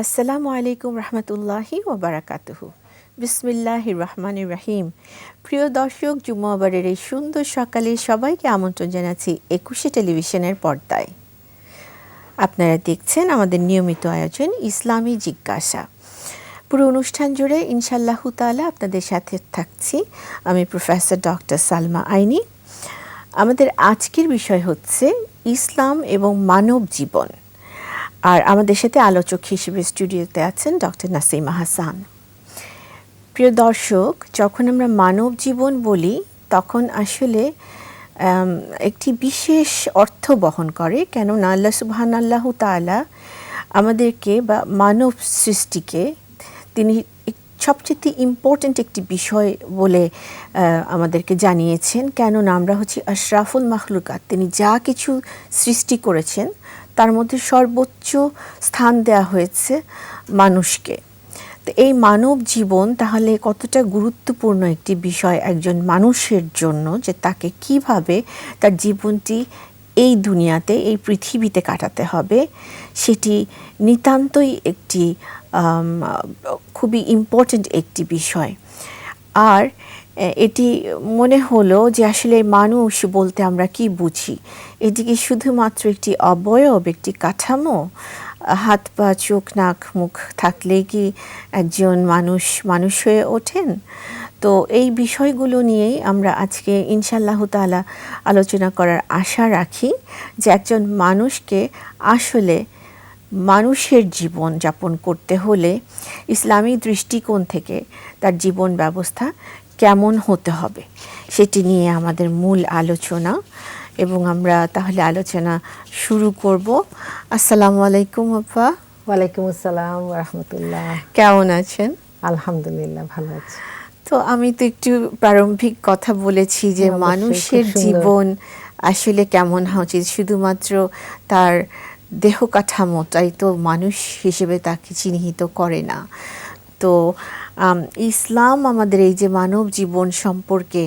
আসসালামু আলাইকুম রহমতুল্লাহি ওয়া বারাকাতুহু। বিসমিল্লাহির রহমানির রহিম। প্রিয় দর্শক, জুম্মাবারের এই সুন্দর সকালে সবাইকে আমন্ত্রণ জানাচ্ছি ২১শে টেলিভিশনের পর্দায়। আপনারা দেখছেন আমাদের নিয়মিত আয়োজন ইসলামী জিজ্ঞাসা। পুরো অনুষ্ঠান জুড়ে ইনশাআল্লাহু তাআলা আপনাদের সাথে থাকছি আমি প্রফেসর ডক্টর সালমা আইনি। আমাদের আজকের বিষয় হচ্ছে ইসলাম এবং মানব জীবন। আর আমাদের সাথে আলোচক হিসেবে স্টুডিওতে আছেন ডক্টর নাসিমা হাসান। প্রিয় দর্শক, যখন আমরা মানব জীবন বলি তখন আসলে একটি বিশেষ অর্থ বহন করে, কেননা আল্লাহ সুবহানাল্লাহু তাআলা আমাদেরকে বা মানব সৃষ্টিকে তিনি সবচেয়ে ইম্পর্ট্যান্ট একটি বিষয় বলে আমাদেরকে জানিয়েছেন, কেননা আমরা হচ্ছি আশরাফুল মাখলুকাত। তিনি যা কিছু সৃষ্টি করেছেন তার মধ্যে সর্বোচ্চ স্থান দেওয়া হয়েছে মানুষকে। তো এই মানব জীবন তাহলে কতটা গুরুত্বপূর্ণ একটি বিষয় একজন মানুষের জন্য, যে তাকে কিভাবে তার জীবনটি এই দুনিয়াতে এই পৃথিবীতে কাটাতে হবে, সেটি নিতান্তই একটি খুবই ইম্পর্ট্যান্ট একটি বিষয়। আর এটি মনে হলো যে আসলে মানুষ বলতে আমরা কি বুঝি? এটি কি শুধুমাত্র একটি অবয়ব, একটি কাঠামো? হাত পা চোখ নাক মুখ থাকলেই কি একজন মানুষ হয়ে ওঠেন? তো এই বিষয়গুলো নিয়েই আমরা আজকে ইনশাআল্লাহু তাআলা আলোচনা করার আশা রাখি, যে একজন মানুষকে আসলে মানুষের জীবন যাপন করতে হলে ইসলামী দৃষ্টিকোণ থেকে তার জীবন ব্যবস্থা কেমন হতে হবে সেটি নিয়ে আমাদের মূল আলোচনা। এবং আমরা তাহলে আলোচনা শুরু করব। আসসালামু আলাইকুম আপা। ওয়ালাইকুম আসসালাম ওয়া রাহমাতুল্লাহ। কেমন আছেন? আলহামদুলিল্লাহ, ভালো আছি। তো আমি তো একটু প্রারম্ভিক কথা বলেছি যে মানুষের জীবন আসলে কেমন হওয়া উচিত, শুধুমাত্র তার দেহ কাঠামোটাই তো মানুষ হিসেবে তাকে চিহ্নিত করে না। তো ইসলাম আমাদের এই যে মানব জীবন সম্পর্কে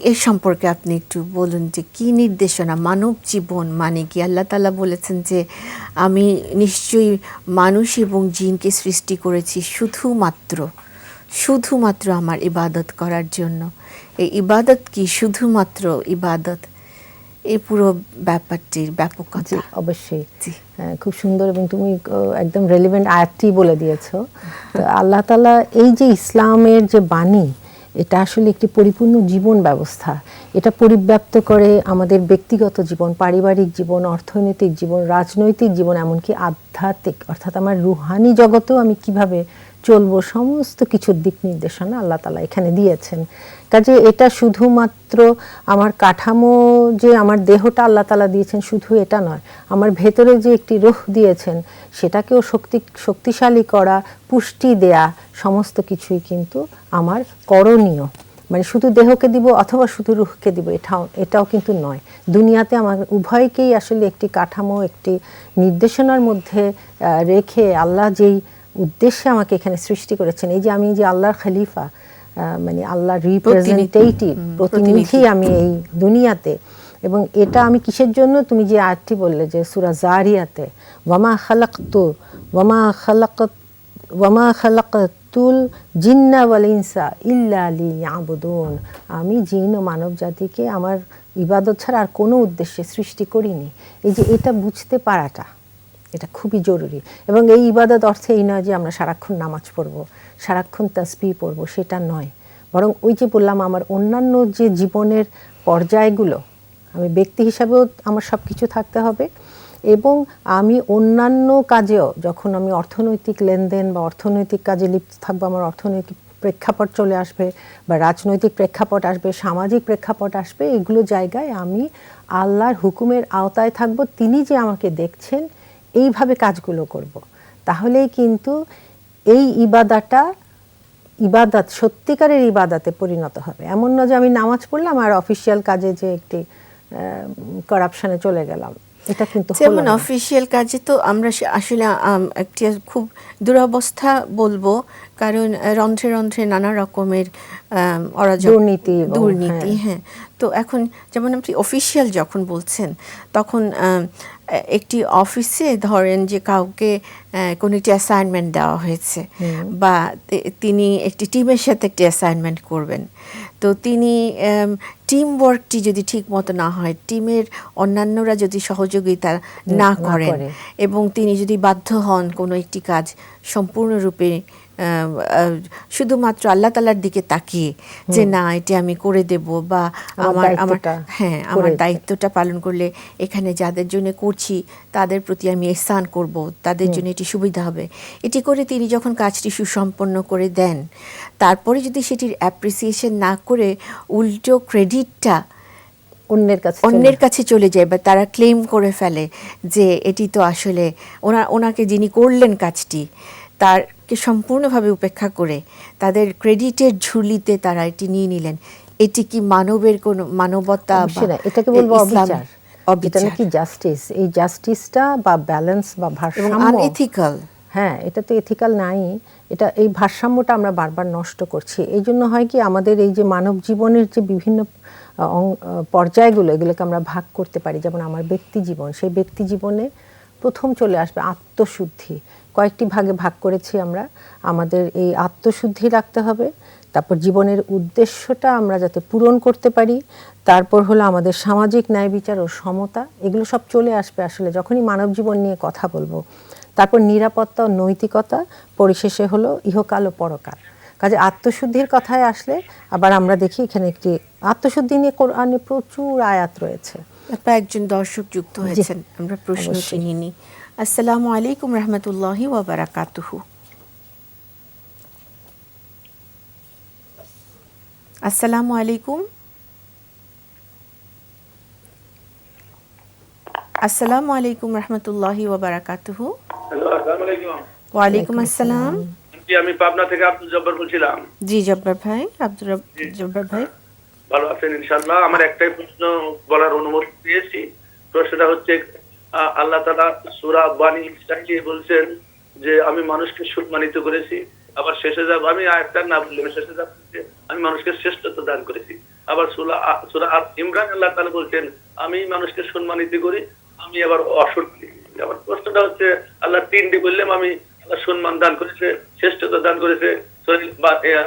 এই সম্পর্কে আপনি একটু বলুন, যে কি নির্দেশনা? মানব জীবন মানে কি? আল্লাহ তাআলা বলেছেন যে আমি নিশ্চয়ই মানুষ এবং জিনকে সৃষ্টি করেছি শুধুমাত্র আমার ইবাদত করার জন্য। এই ইবাদত কি শুধুমাত্র ইবাদত? এই পুরো ব্যাপারটির ব্যাপকতা। অবশ্যই খুব সুন্দর, এবং তুমি একদম রেলিভেন্ট আয়াতটি বলে দিয়েছো। তো আল্লাহ তাআলা এই যে ইসলামের যে বাণী, এটা আসলে একটি পরিপূর্ণ জীবন ব্যবস্থা। এটা পরিব্যাপ্ত করে আমাদের ব্যক্তিগত জীবন, পারিবারিক জীবন, অর্থনৈতিক জীবন, রাজনৈতিক জীবন, এমনকি আধ্যাত্মিক অর্থাৎ আমার রুহানি জগতেও আমি কিভাবে চলবো, সমস্ত কিছুর দিক নির্দেশনা আল্লাহ তাআলা এখানে দিয়েছেন। কাজে এটা শুধুমাত্র আমার কাঠামো, যে আমার দেহটা আল্লাহ তাআলা দিয়েছেন শুধু এটা নয়, আমার ভেতরে যে একটি রূহ দিয়েছেন সেটাকেও শক্তিশালী করা, পুষ্টি দেয়া, সমস্ত কিছুই কিন্তু আমার করণীয়। মানে শুধু দেহকে দিব অথবা শুধু রূহকে দিব এটাও কিন্তু নয়। দুনিয়াতে আমার উভয়কেই আসলে একটি কাঠামো, একটি নির্দেশনার মধ্যে রেখে আল্লাহ যেই উদ্দেশ্যে আমাকে এখানে সৃষ্টি করেছেন, এই যে আমি যে আল্লাহর খলিফা, মানে আল্লাহর রিপ্রেজেন্টেটিভ, প্রতিনিধি আমি এই দুনিয়াতে। এবং এটা আমি কিসের জন্য? তুমি যে আয়াতটি বললে যে সূরা জারিয়াতে, ওয়ামা খালাকাতুল জিন্না ওয়াল ইনসা ইল্লা লিয়াবুদুন। আমি জিন ও মানব জাতিকে আমার ইবাদত ছাড়া আর কোনো উদ্দেশ্যে সৃষ্টি করিনি। এই যে এটা বুঝতে পারাটা, এটা খুবই জরুরি। এবং এই ইবাদত অর্থে এই নয় যে আমরা সারাক্ষণ নামাজ পড়বো, সারাক্ষণ তাসবিহ পড়বো, সেটা নয়। বরং ওই যে বললাম, আমার অন্যান্য যে জীবনের পর্যায়গুলো, আমি ব্যক্তি হিসাবেও আমার সব কিছু থাকতে হবে, এবং আমি অন্যান্য কাজেও, যখন আমি অর্থনৈতিক লেনদেন বা অর্থনৈতিক কাজে লিপ্ত থাকবো, আমার অর্থনৈতিক প্রেক্ষাপট চলে আসবে, বা রাজনৈতিক প্রেক্ষাপট আসবে, সামাজিক প্রেক্ষাপট আসবে, এগুলো জায়গায় আমি আল্লাহর হুকুমের আওতায় থাকবো। তিনি যে আমাকে দেখছেন এইভাবে কাজগুলো করব। তাহলেই কিন্তু এই ইবাদত সত্যিকারের ইবাদতে পরিণত হবে। এমন না যে আমি নামাজ পড়লাম আর অফিসিয়াল কাজে যে একটি করাপশনে চলে গেলাম, এটা কিন্তু হলো যেমন না। অফিসিয়াল কাজে তো আমরা আসলে একটি খুব দুরবস্থা বলবো, কারণ রন্ধ্রে রন্ধ্রে নানা রকমের অরাজক দুর্নীতি। হ্যাঁ, তো এখন যেমন আপনি অফিসিয়াল যখন বলছেন, তখন একটি অফিসে ধরেন যে কাউকে কোনো একটি অ্যাসাইনমেন্ট দেওয়া হয়েছে, বা তিনি একটি টিমের সাথে একটি অ্যাসাইনমেন্ট করবেন, তো তিনি টিম ওয়ার্কটি যদি ঠিক মতো না হয়, টিমের অন্যান্যরা যদি সহযোগিতা না করেন, এবং তিনি যদি বাধ্য হন কোনো একটি কাজ সম্পূর্ণরূপে শুধুমাত্র আল্লাহ তাআলার দিকে তাকিয়ে যে না এটি আমি করে দেব, বা আমার দায়িত্বটা পালন করলে এখানে যাদের জন্য করছি তাদের প্রতি আমি ইহসান করব, তাদের জন্য এটি সুবিধা হবে, এটি করে তিনি যখন কাজটি সুসম্পন্ন করে দেন, তারপরে যদি সেটির অ্যাপ্রিসিয়েশন না করে উল্টো ক্রেডিটটা অন্যের কাছে চলে যায়, বা তারা ক্লেম করে ফেলে যে এটি তো আসলে ওনাকে যিনি করলেন কাজটি তারকে সম্পূর্ণভাবে উপেক্ষা করে তাদের ক্রেডিটের ঝুলিতে তারা এটি নিয়ে নিলেন, এটি কি মানবের কোনো মানবতা? এটাকে বলবো অবিচার, এটা নাকি জাস্টিস। এই জাস্টিসটা বা ব্যালেন্স বা ভারসাম্য আনএথিক্যাল। হ্যাঁ, এটা তো এথিক্যাল নাই। এটা এই ভারসাম্যটা আমরা বারবার নষ্ট করছি। এই জন্য হয় কি, আমাদের এই যে মানব জীবনের যে বিভিন্ন পর্যায়গুলো, এগুলোকে আমরা ভাগ করতে পারি। যেমন আমার ব্যক্তি জীবন, সেই ব্যক্তি জীবনে প্রথম চলে আসবে আত্মশুদ্ধি। কয়েকটি ভাগে ভাগ করেছি আমরা। আমাদের এই আত্মশুদ্ধি রাখতে হবে, তারপর জীবনের উদ্দেশ্যটা আমরা যাতে পূরণ করতে পারি, তারপর হলো আমাদের সামাজিক ন্যায় বিচার ও সমতা, এগুলো সব চলে আসবে আসলে যখনই মানব জীবন নিয়ে কথা বলবো। তারপর নিরাপত্তা ও নৈতিকতা, পরিশেষে হলো ইহকাল ও পরকাল। কাজে আত্মশুদ্ধির কথায় আসলে আবার আমরা দেখি এখানে একটি আত্মশুদ্ধি নিয়ে কোরআনে প্রচুর আয়াত রয়েছে। আপনার একজন দর্শক যুক্ত হয়েছেন, আমরা প্রশ্ন শুনে নিই। আসসালামু আলাইকুম রহমতুল্লাহি ওয়া বারাকাতুহু। আসসালামু আলাইকুম। আসসালামু আলাইকুম রহমতুল্লাহি ওয়া বারাকাতুহু। হ্যালো, আসসালামু আলাইকুম। ওয়া আলাইকুম আসসালাম। আমি পাবনা থেকে আব্দুল জব্বার বলছিলাম। জি জব্বার ভাই, আব্দুল জব্বার ভাই, ভালো আছেন ইনশাআল্লাহ? আমার একটাই প্রশ্ন বলার অনুমতি পেয়েছি। প্রশ্নটা হচ্ছে, আল্লাহ তাআলা সূরা বানী ইসরাঈলে বলছেন যে আমি মানুষকে সম্মানিত করেছি, আবার শেষে যাব আমি আয়াতটা না বললে শেষে যাব আমি মানুষকে শ্রেষ্ঠত্ব দান করেছি। আবার সূরা আল ইমরান আল্লাহ তাআলা বলছেন আমি মানুষকে সম্মানিত করি, আমি আবার অসম্মানিত করি। আমার প্রশ্নটা হচ্ছে, আল্লাহ তিনটি বললাম আমি আল্লাহ সম্মান দান করেছে, শ্রেষ্ঠত্ব দান করেছে,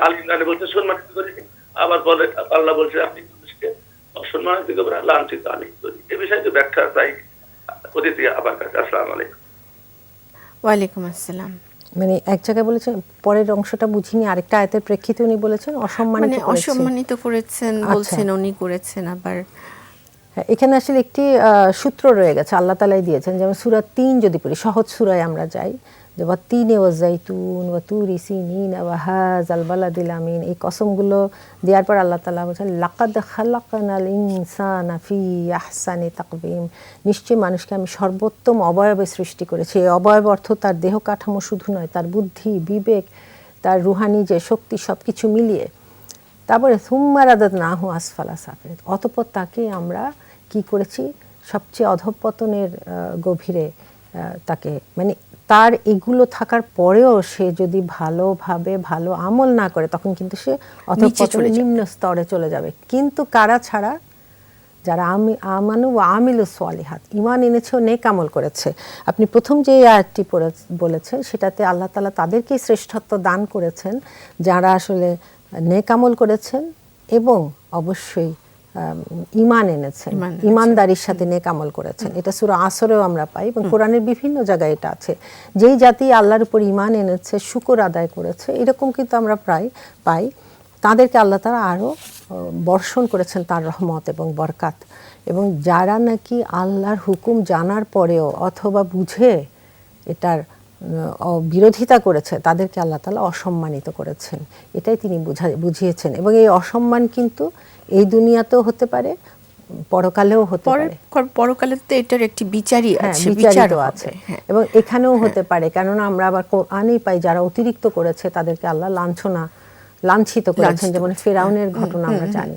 আল ইমরানে বলছে সম্মানিত করেছি, আবার বলে আল্লাহ বলছে আপনি মানুষকে অসম্মানিত করবেন, লাঞ্ছিত আমি করি। এ বিষয়ে ব্যাখ্যা চাই অতিথি আবার কাছে। আসসালামু আলাইকুম। ওয়ালাইকুম আসসালাম। মানে এক জায়গায় বলেছেন, পরের অংশটা বুঝিনি, আরেকটা আয়াতের প্রেক্ষিতে উনি বলেছেন অসম্মানিত করেছেন বলছেন, উনি করেছেন। আবার এখানে আসলে একটি সূত্র রয়ে গেছে, আল্লাহ তাআলাই দিয়েছেন। যেমন সূরা ৩ যদি পড়ি, সহজ সূরায় আমরা যাই, যে ওয়াত্তিনে ওয়াজাইতুন ওয়া তুরি সিনিন ওয়া হাযাল বালাদিল আমিন, এই কসমগুলো দেওয়ার পর আল্লাহ তাআলা বলেছেন লাকাদ খালাকনাল ইনসানা ফি আহসানি তাকবীম, নিশ্চয়ই মানুষকে আমি সর্বোত্তম অবয়বে সৃষ্টি করেছি। এই অবয়ব অর্থ তার দেহ কাঠামো শুধু নয়, তার বুদ্ধি, বিবেক, তার রুহানি যে শক্তি, সব কিছু মিলিয়ে। তারপরে সুম্মা রাদাদনাহু আসফালা সাফিলিন, অতঃপর তাকে আমরা কি করেছি, সবচেয়ে অধঃপতনের গভীরে তাকে, মানে তার এগুলো থাকার পরেও সে যদি ভালোভাবে ভালো আমল না করে, তখন কিন্তু সে অধঃপতনের নিম্ন স্তরে চলে যাবে। কিন্তু কারা ছাড়া? যারা আমানু ওয়া আমিলুস সালিহাত, ঈমান এনেছে ও নেক আমল করেছে। আপনি প্রথম যে আয়াতটি বলেছেন, সেটাতে আল্লাহ তাআলা তাদেরকেই শ্রেষ্ঠত্ব দান করেছেন যারা আসলে নেক আমল করেছেন এবং অবশ্যই ঈমান এনেছেন, ঈমানদারির সাথে নেক আমল করেছেন। এটা সূরা আসরেও আমরা পাই এবং কোরআনের বিভিন্ন জায়গায় এটা আছে। যেই জাতি আল্লাহর উপর ঈমান এনেছে, শুকর আদায় করেছে, এরকম কিন্তু আমরা প্রায় পাই। তাদেরকে আল্লাহ তাআলা আরও বর্ষণ করেছেন তার রহমত এবং বরকাত। এবং যারা নাকি আল্লাহর হুকুম জানার পরেও অথবা বুঝে এটার বিরোধিতা করেছে, তাদেরকে আল্লাহ তাআলা অসম্মানিত করেছেন। এটাই তিনি বুঝিয়েছেন। এবং এই অসম্মান কিন্তু এই দুনিয়াতেও হতে পারে, পরকালেও হতে পারে। পরকালে তো এটার একটি বিচারই আছে, বিচারও আছে, এবং এখানেও হতে পারে। কেননা আমরা আবার কোরআনেই পাই যারা অতিরিক্ত করেছে তাদেরকে আল্লাহ লাঞ্ছিত করেছেন, যেমন ফিরআউনের ঘটনা আমরা জানি।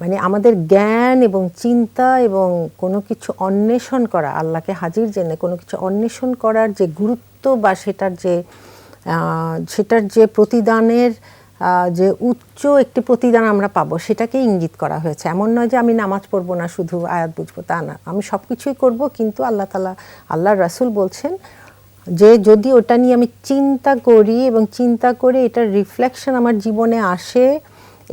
মানে আমাদের জ্ঞান এবং চিন্তা এবং কোনো কিছু অন্বেষণ করা, আল্লাহকে হাজির জেনে কোনো কিছু অন্বেষণ করার যে গুরুত্ব বা সেটার যে প্রতিদানের যে উচ্চ একটি প্রতিদান আমরা পাবো, সেটাকে ইঙ্গিত করা হয়েছে। এমন নয় যে আমি নামাজ পড়বো না, শুধু আয়াত বুঝবো, তা না। আমি সব কিছুই করবো, কিন্তু আল্লাহর রাসূল বলছেন যে যদি ওটা নিয়ে আমি চিন্তা করি এবং চিন্তা করে এটার রিফ্লেকশন আমার জীবনে আসে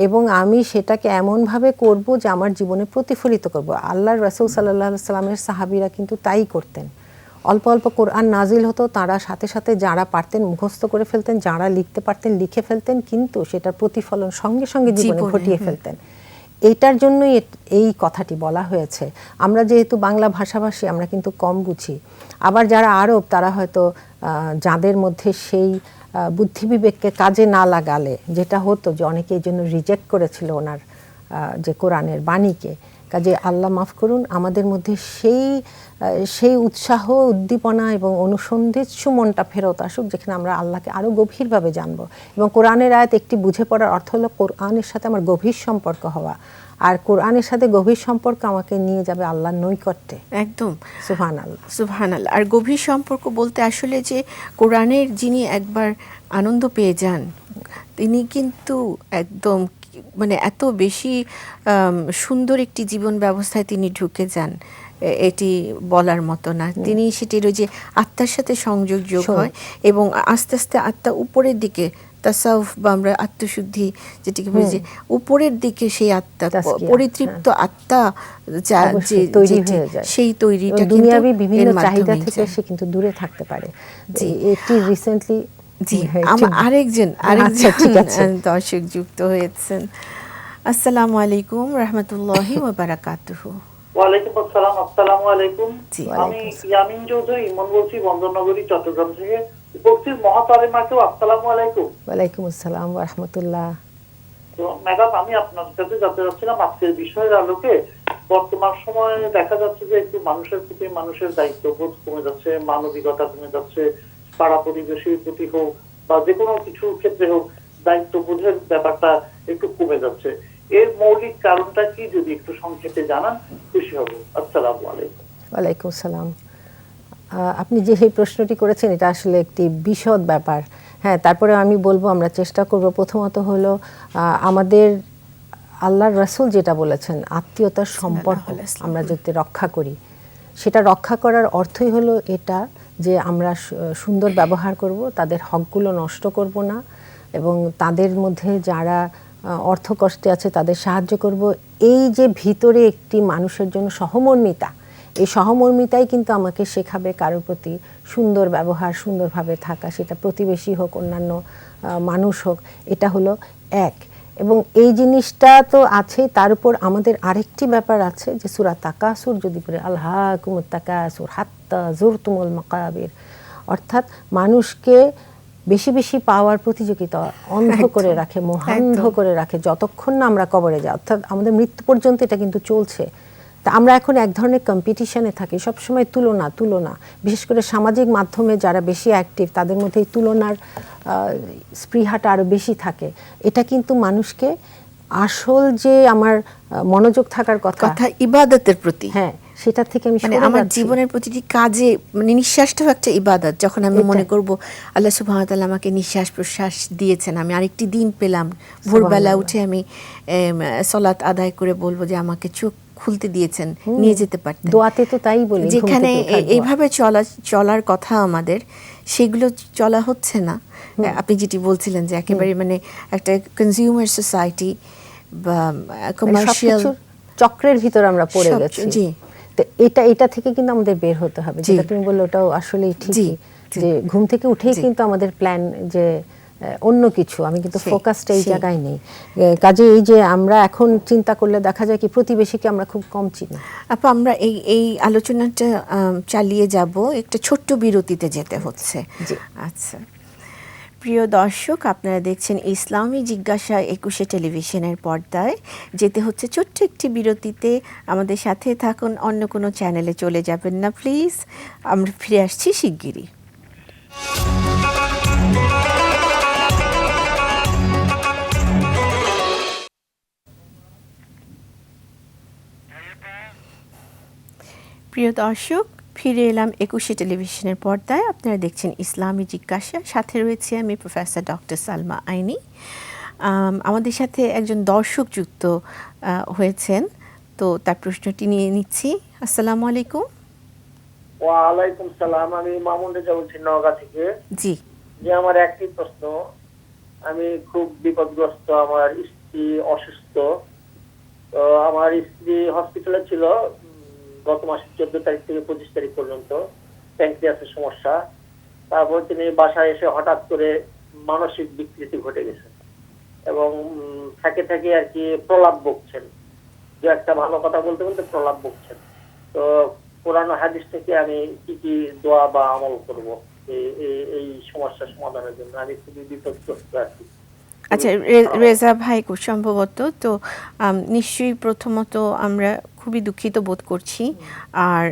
এবং আমি সেটাকে এমনভাবে করব যে আমার জীবনে প্রতিফলিত করব। আল্লাহর রাসূল সাল্লাল্লাহু আলাইহি সাল্লামের সাহাবীরা কিন্তু তাই করতেন। অল্প অল্প কোরআন নাজিল হতো, তারা সাথে সাথে যারা পারতেন মুখস্থ করে ফেলতেন, যারা লিখতে পারতেন লিখে ফেলতেন, কিন্তু সেটার প্রতিফলন সঙ্গে সঙ্গে জীবনে ঘটিয়ে ফেলতেন। এইটার জন্যই এই কথাটি বলা হয়েছে। আমরা যেহেতু বাংলা ভাষাভাষী, আমরা কিন্তু কম বুঝি। আবার যারা আরব, তারা হয়তো যাদের মধ্যে সেই বুদ্ধি বিবেককে কাজে না লাগালে, যেটা হতো যে অনেকে এই জন্য রিজেক্ট করেছিল ওনার যে কোরআনের বাণীকে, কাজে আল্লাহ মাফ করুন, আমাদের মধ্যে সেই উৎসাহ, উদ্দীপনা এবং অনুসন্ধিৎসু মনটা ফেরত আসুক, যেখানে আমরা আল্লাহকে আরও গভীরভাবে জানবো। এবং কোরআনের আয়াত একটি বুঝে পড়ার অর্থ হলো কোরআনের সাথে আমার গভীর সম্পর্ক হওয়া, আর কোরআনের সাথে গভীর সম্পর্ক আমাকে নিয়ে যাবে আল্লাহর নৈকট্যে। একদম, সুবহানাল্লাহ, সুবহানাল্লাহ। আর গভীর সম্পর্ক বলতে আসলে যে কোরআনের যিনি একবার আনন্দ পেয়ে যান, তিনি কিন্তু একদম মানে এত বেশি সুন্দর একটি জীবন ব্যবস্থায় তিনি ঢুকে যান, এটি বলার মতো না। তিনি সেটির ওই যে আত্মার সাথে সংযোগ যোগ হয় এবং আস্তে আস্তে আত্মা উপরের দিকে, তাসাউফ বা আমরা আত্মশুদ্ধি যেটিকে বলি, যে উপরের দিকে সেই আত্মা, পরিতৃপ্ত আত্মা তৈরি হয়ে যায়। সেই তৈরিটা দুনিয়াবি বিভিন্ন চাহিদা থেকে সে কিন্তু দূরে থাকতে পারে। এটি রিসেন্টলি আরেকজন দর্শক যুক্ত হয়েছেন। আসসালামু আলাইকুম রাহমাতুল্লাহি ওয়া বারাকাতুহু। ওয়ালাইকুম আসসালাম। আসসালামু আলাইকুম। আমি ইয়ামিন চৌধুরী ইমন বলছি, বন্দরনগরী, চট্টগ্রাম থেকে। উপস্থিত মহাতারিমাকেও আসসালামু আলাইকুম। ওয়ালাইকুম আসসালাম ওয়া রাহমাতুল্লাহ। তো ম্যাডাম, আমি আপনার সাথে জানতে চাচ্ছিলাম আজকের বিষয়ের আলোকে বর্তমান সময়ে দেখা যাচ্ছে যে একটু মানুষের প্রতি মানুষের দায়িত্ববোধ কমে যাচ্ছে, মানবিকতা কমে যাচ্ছে, পাড়া প্রতিবেশীর প্রতি হোক বা যে কোনো কিছু ক্ষেত্রে হোক, দায়িত্ববোধের ব্যাপারটা একটু কমে যাচ্ছে। এর মৌলিক কারণটা কি, যদি একটু সংক্ষেপে জানান খুশি হব। আসসালামু আলাইকুম। ওয়ালাইকুম সালাম। আপনি যে এই প্রশ্নটি করেছেন, এটা আসলে একটি বিশদ ব্যাপার। হ্যাঁ, তারপরে আমি বলবো আমরা চেষ্টা করব। প্রথমত হলো আমাদের আল্লাহর রাসূল যেটা বলেছেন, আত্মীয়তার সম্পর্ক আমরা যাতে রক্ষা করি, সেটা রক্ষা করার অর্থই হলো এটা যে আমরা সুন্দর ব্যবহার করব, তাদের হকগুলো নষ্ট করব না, এবং তাদের মধ্যে যারা অর্থ কষ্টে আছে তাদের সাহায্য করব। এই যে ভিতরে একটি মানুষের জন্য সহমর্মিতা, এই সহমর্মিতাই কিন্তু আমাকে শেখাবে কারোর প্রতি সুন্দর ব্যবহার, সুন্দরভাবে থাকা, সেটা প্রতিবেশী হোক, অন্যান্য মানুষ হোক। এটা হলো এক। এবং এই জিনিসটা তো আছে, তার উপর আমাদের আরেকটি ব্যাপার আছে যে সূরা তাকাসুর যদি পড়ে, আলহাকুমুত তাকাসুর হাত্তা যুরতুমুল মাকাবির, অর্থাৎ মানুষকে বেশি বেশি পাওয়ার প্রতিযোগিতা অন্ধ করে রাখে, মোহান্ধ করে রাখে, যতক্ষণ না আমরা কবরে যাই, অর্থাৎ আমাদের মৃত্যু পর্যন্ত এটা কিন্তু চলছে। তা আমরা এখন এক ধরনের কম্পিটিশনে থাকি, সবসময় তুলনা, বিশেষ করে সামাজিক মাধ্যমে যারা বেশি অ্যাক্টিভ তাদের মধ্যে এই তুলনার স্পৃহাটা আরও বেশি থাকে। এটা কিন্তু মানুষকে আসল যে আমার মনোযোগ থাকার কথা ইবাদতের প্রতি, হ্যাঁ, সেটা থেকে আমি মানে আমার জীবনের প্রতিটি কাজে, মানে নিঃশ্বাসটাও একটা ইবাদত। যখন আমি মনে করব আল্লাহ সুবহানাহু ওয়া তাআলা আমাকে নিঃশ্বাস প্রশ্বাস দিয়েছেন, আমি আরেকটি দিন পেলাম, ভোরবেলা উঠে আমি সালাত আদায় করে বলবো যে আমাকে চোখ খুলতে দিয়েছেন, নিয়ে যেতে পারতেন। দোয়াতে তো তাই বলি, যেখানে এইভাবে চলার কথা আমাদের, সেগুলো চলা হচ্ছে না। আপনি যেটি বলছিলেন যে একেবারে মানে একটা কনজিউমার সোসাইটি বা কমার্শিয়াল চক্রের ভিতর আমরা পড়ে গেছি। জি, তো এটা থেকে কিন্তু আমাদের বের হতে হবে। যেটা তুমি বললে ওটাও আসলেই ঠিকই, যে ঘুম থেকে উঠেই কিন্তু আমাদের প্ল্যান যে অন্য কিছু, আমি কিন্তু ফোকাসটা এই জায়গায় নেই। কাজে এই যে আমরা এখন চিন্তা করলে দেখা যায় কি প্রতিবেশীকে আমরা খুব কম চিনি। আপা, আমরা এই আলোচনাটা চালিয়ে যাব, একটা ছোট্ট বিরতিতে যেতে হচ্ছে। আচ্ছা, প্রিয় দর্শক, আপনারা দেখছেন ইসলামী জিজ্ঞাসা 21 টেলিভিশনের পর্দায়। যেতে হচ্ছে ছোট্ট একটি বিরতিতে, আমাদের সাথে থাকুন, অন্য কোনো চ্যানেলে চলে যাবেন না প্লিজ। আমরা ফিরে আসছি শিগগিরই। প্রিয় দর্শক, ফিরে এলাম 21 টেলিভিশনের পর্দায়। আপনারা দেখছেন ইসলামী জিজ্ঞাসা, সাথে রয়েছে আমি প্রফেসর ডক্টর সালমা আইনি। আমাদের সাথে একজন দর্শক যুক্ত হয়েছেন, তো তার প্রশ্নটি নিয়ে নিচ্ছি। আসসালামু আলাইকুম। ওয়ালাইকুম সালাম। আমি মামুন রেজা বলছি নওগাঁ থেকে। জি, যে আমার একটি প্রশ্ন, আমি খুব বিপদগ্রস্ত, আমার স্ত্রী অসুস্থ। তো আমার স্ত্রী হসপিটালে ছিল গত মাসের 14 তারিখ থেকে 25 তারিখ পর্যন্ত, প্যানক্রিয়াসের সমস্যা। তারপর তিনি বাসায় এসে হঠাৎ করে মানসিক বিকৃতি ঘটে গেছে এবং থাকে থাকে আর কি প্রলাপ বকছেন, যে একটা ভালো কথা বলতে বলতে প্রলাপ বকছেন। তো কোরআন হাদিস থেকে আমি কি কি দোয়া বা আমল করব এই সমস্যার সমাধানের জন্য? আমি খুবই বিপদগ্রস্ত আর কি। আচ্ছা রেজা ভাই, খুব সম্ভবত তো নিশ্চয়ই প্রথমত আমরা খুবই দুঃখিত বোধ করছি, আর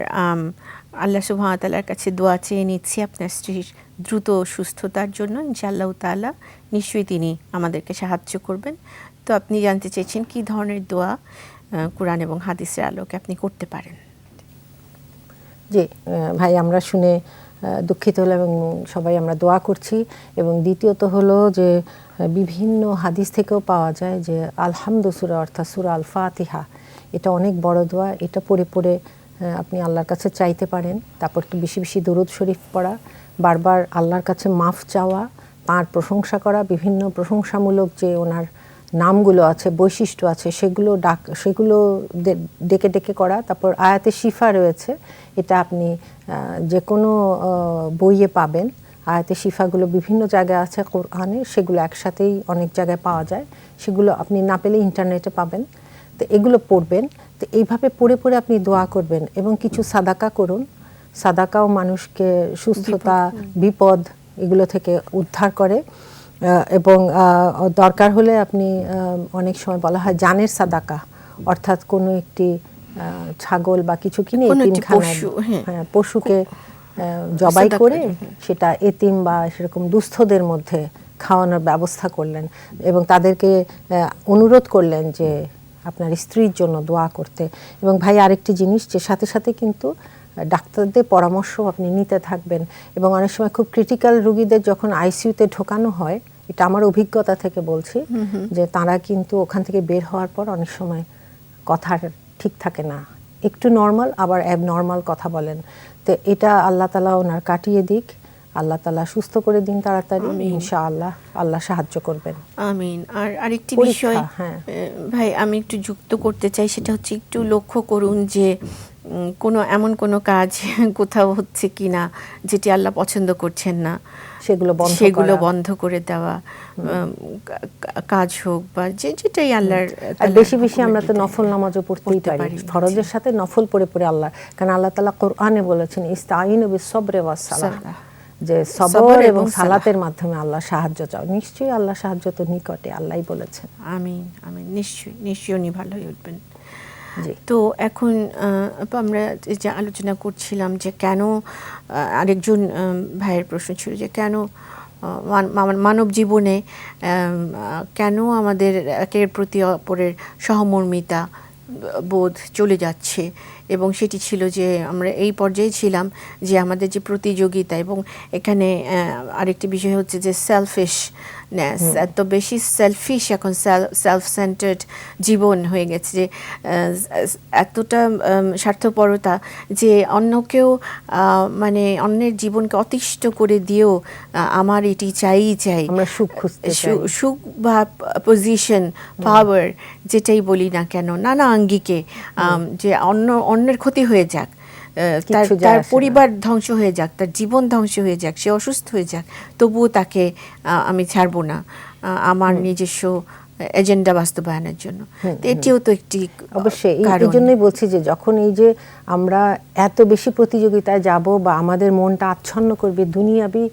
আল্লাহ সুবহানাহু ওয়া তাআলার কাছে দোয়া চেয়ে নিচ্ছি আপনার স্ত্রীর দ্রুত সুস্থতার জন্য। ইনশাআল্লাহ তাআলা নিশ্চয়ই তিনি আমাদেরকে সাহায্য করবেন। তো আপনি জানতে চেয়েছেন কি ধরনের দোয়া কোরআন এবং হাদিসের আলোকে আপনি করতে পারেন। জি ভাই, আমরা শুনে দুঃখিত হলাম এবং সবাই আমরা দোয়া করছি। এবং দ্বিতীয়ত হলো যে বিভিন্ন হাদিস থেকেও পাওয়া যায় যে আলহামদু সূরা অর্থাৎ সূরা আল ফাতিহা, এটা অনেক বড় দোয়া। এটা পড়ে পড়ে আপনি আল্লাহর কাছে চাইতে পারেন। তারপর তো বেশি বেশি দরুদ শরীফ পড়া, বারবার আল্লাহর কাছে মাফ চাওয়া, তার প্রশংসা করা, বিভিন্ন প্রশংসামূলক যে ওনার নামগুলো আছে, বৈশিষ্ট্য আছে, সেগুলো ডেকে ডেকে করা। তারপর আয়াতে শিফা রয়েছে, এটা আপনি যে কোনো বইয়ে পাবেন। আয়াতে শিফাগুলো বিভিন্ন জায়গায় আছে কোরআনে, সেগুলো একসাথেই অনেক জায়গায় পাওয়া যায়, সেগুলো আপনি না পেলে ইন্টারনেটে পাবেন। তো এগুলো পড়বেন। তো এইভাবে পড়ে পড়ে আপনি দোয়া করবেন এবং কিছু সাদাকা করুন। সাদাকাও মানুষকে সুস্থতা, বিপদ এগুলো থেকে উদ্ধার করে। এবং দরকার হলে আপনি অনেক সময় বলা হয় জানের সাদাকা, অর্থাৎ কোনো একটি ছাগল বা কিছু কিনে এতিমখানায় পশুকে জবাই করে সেটা এতিম বা সেরকম দুস্থদের মধ্যে খাওয়ানোর ব্যবস্থা করলেন এবং তাদেরকে অনুরোধ করলেন যে আপনার স্ত্রীর জন্য দোয়া করতে। এবং ভাই আরেকটি জিনিস, যে সাথে সাথে কিন্তু ডাক্তারদের পরামর্শ আপনি নিতে থাকবেন। এবং অনেক সময় খুব ক্রিটিক্যাল রোগীদের যখন আইসিইউতে ঢোকানো হয়, এটা আমার অভিজ্ঞতা থেকে বলছি, যে তারা কিন্তু ওখান থেকে বের হওয়ার পর অনেক সময় কথা ঠিক থাকে না, একটু নর্মাল আবার অ্যাবনর্মাল কথা বলেন। তো এটা আল্লাহ তাআলা ওনার কাটিয়ে দিক, আল্লাহ তাআলা সুস্থ করে দিন তাড়াতাড়ি, ইনশাআল্লাহ আল্লাহ সাহায্য করবেন। আমিন। আর আরেকটি বিষয় ভাই আমি একটু যুক্ত করতে চাই, সেটা হচ্ছে একটু লক্ষ্য করুন যে কোনো কাজ কোথাও হচ্ছে কিনা যেটি আল্লাহ পছন্দ করছেন না, সেগুলো বন্ধ করে দেওয়া, কাজ হোক বা যেটাই আল্লাহর। আর বেশি বেশি আমরা তো নফল নামাজও পড়তেই পারি, ফরজের সাথে নফল পড়ে পড়ে আল্লাহ, কারণ আল্লাহ তাআলা কোরআনে বলেছেন ইস্তাঈনু বিস-সাবরি ওয়াস-সালাহ, যে সবর এবং সালাতের মাধ্যমে আল্লাহ সাহায্য চাও। নিশ্চয়ই আল্লাহ সাহায্য তো নিকটে, আল্লাহই বলেছেন। আমিন আমিন। নিশ্চয়ই উনি ভালো হয়ে উঠবেন। তো এখন আমরা যে আলোচনা করছিলাম যে কেন, আরেকজন ভাইয়ের প্রশ্ন ছিল যে কেন মানব জীবনে কেন আমাদের একের প্রতি অপরের সহমর্মিতা বোধ চলে যাচ্ছে, এবং সেটি ছিল যে আমরা এই পর্যায়ে ছিলাম যে আমাদের যে প্রতিযোগিতা, এবং এখানে আরেকটি বিষয় হচ্ছে যে সেলফিশনেস, এত বেশি সেলফিশ, এখন সেলফ সেন্টার্ড জীবন হয়ে গেছে, যে এতটা স্বার্থপরতা যে অন্যকেও মানে অন্যের জীবনকে অতিষ্ঠ করে দিয়েও আমার এটি চাই, আমরা সুখ বা পজিশন, পাওয়ার, যেটাই বলি না কেন, নানা আঙ্গিকে, যে অন্যের ক্ষতি হয়ে যাক, তার পরিবার ধ্বংস হয়ে যাক, তার জীবন ধ্বংস হয়ে যাক, সে অসুস্থ হয়ে যাক, তবুও তাকে আমি ছাড়বো না আমার নিজস্ব এজেন্ডা বাস্তবায়নের জন্য। এটিও তো একটি অবশ্যই, এই জন্যই বলছি যে যখন এই যে আমরা এত বেশি প্রতিযোগিতায় যাব বা আমাদের মনটা আচ্ছন্ন করবে দুনিয়াবি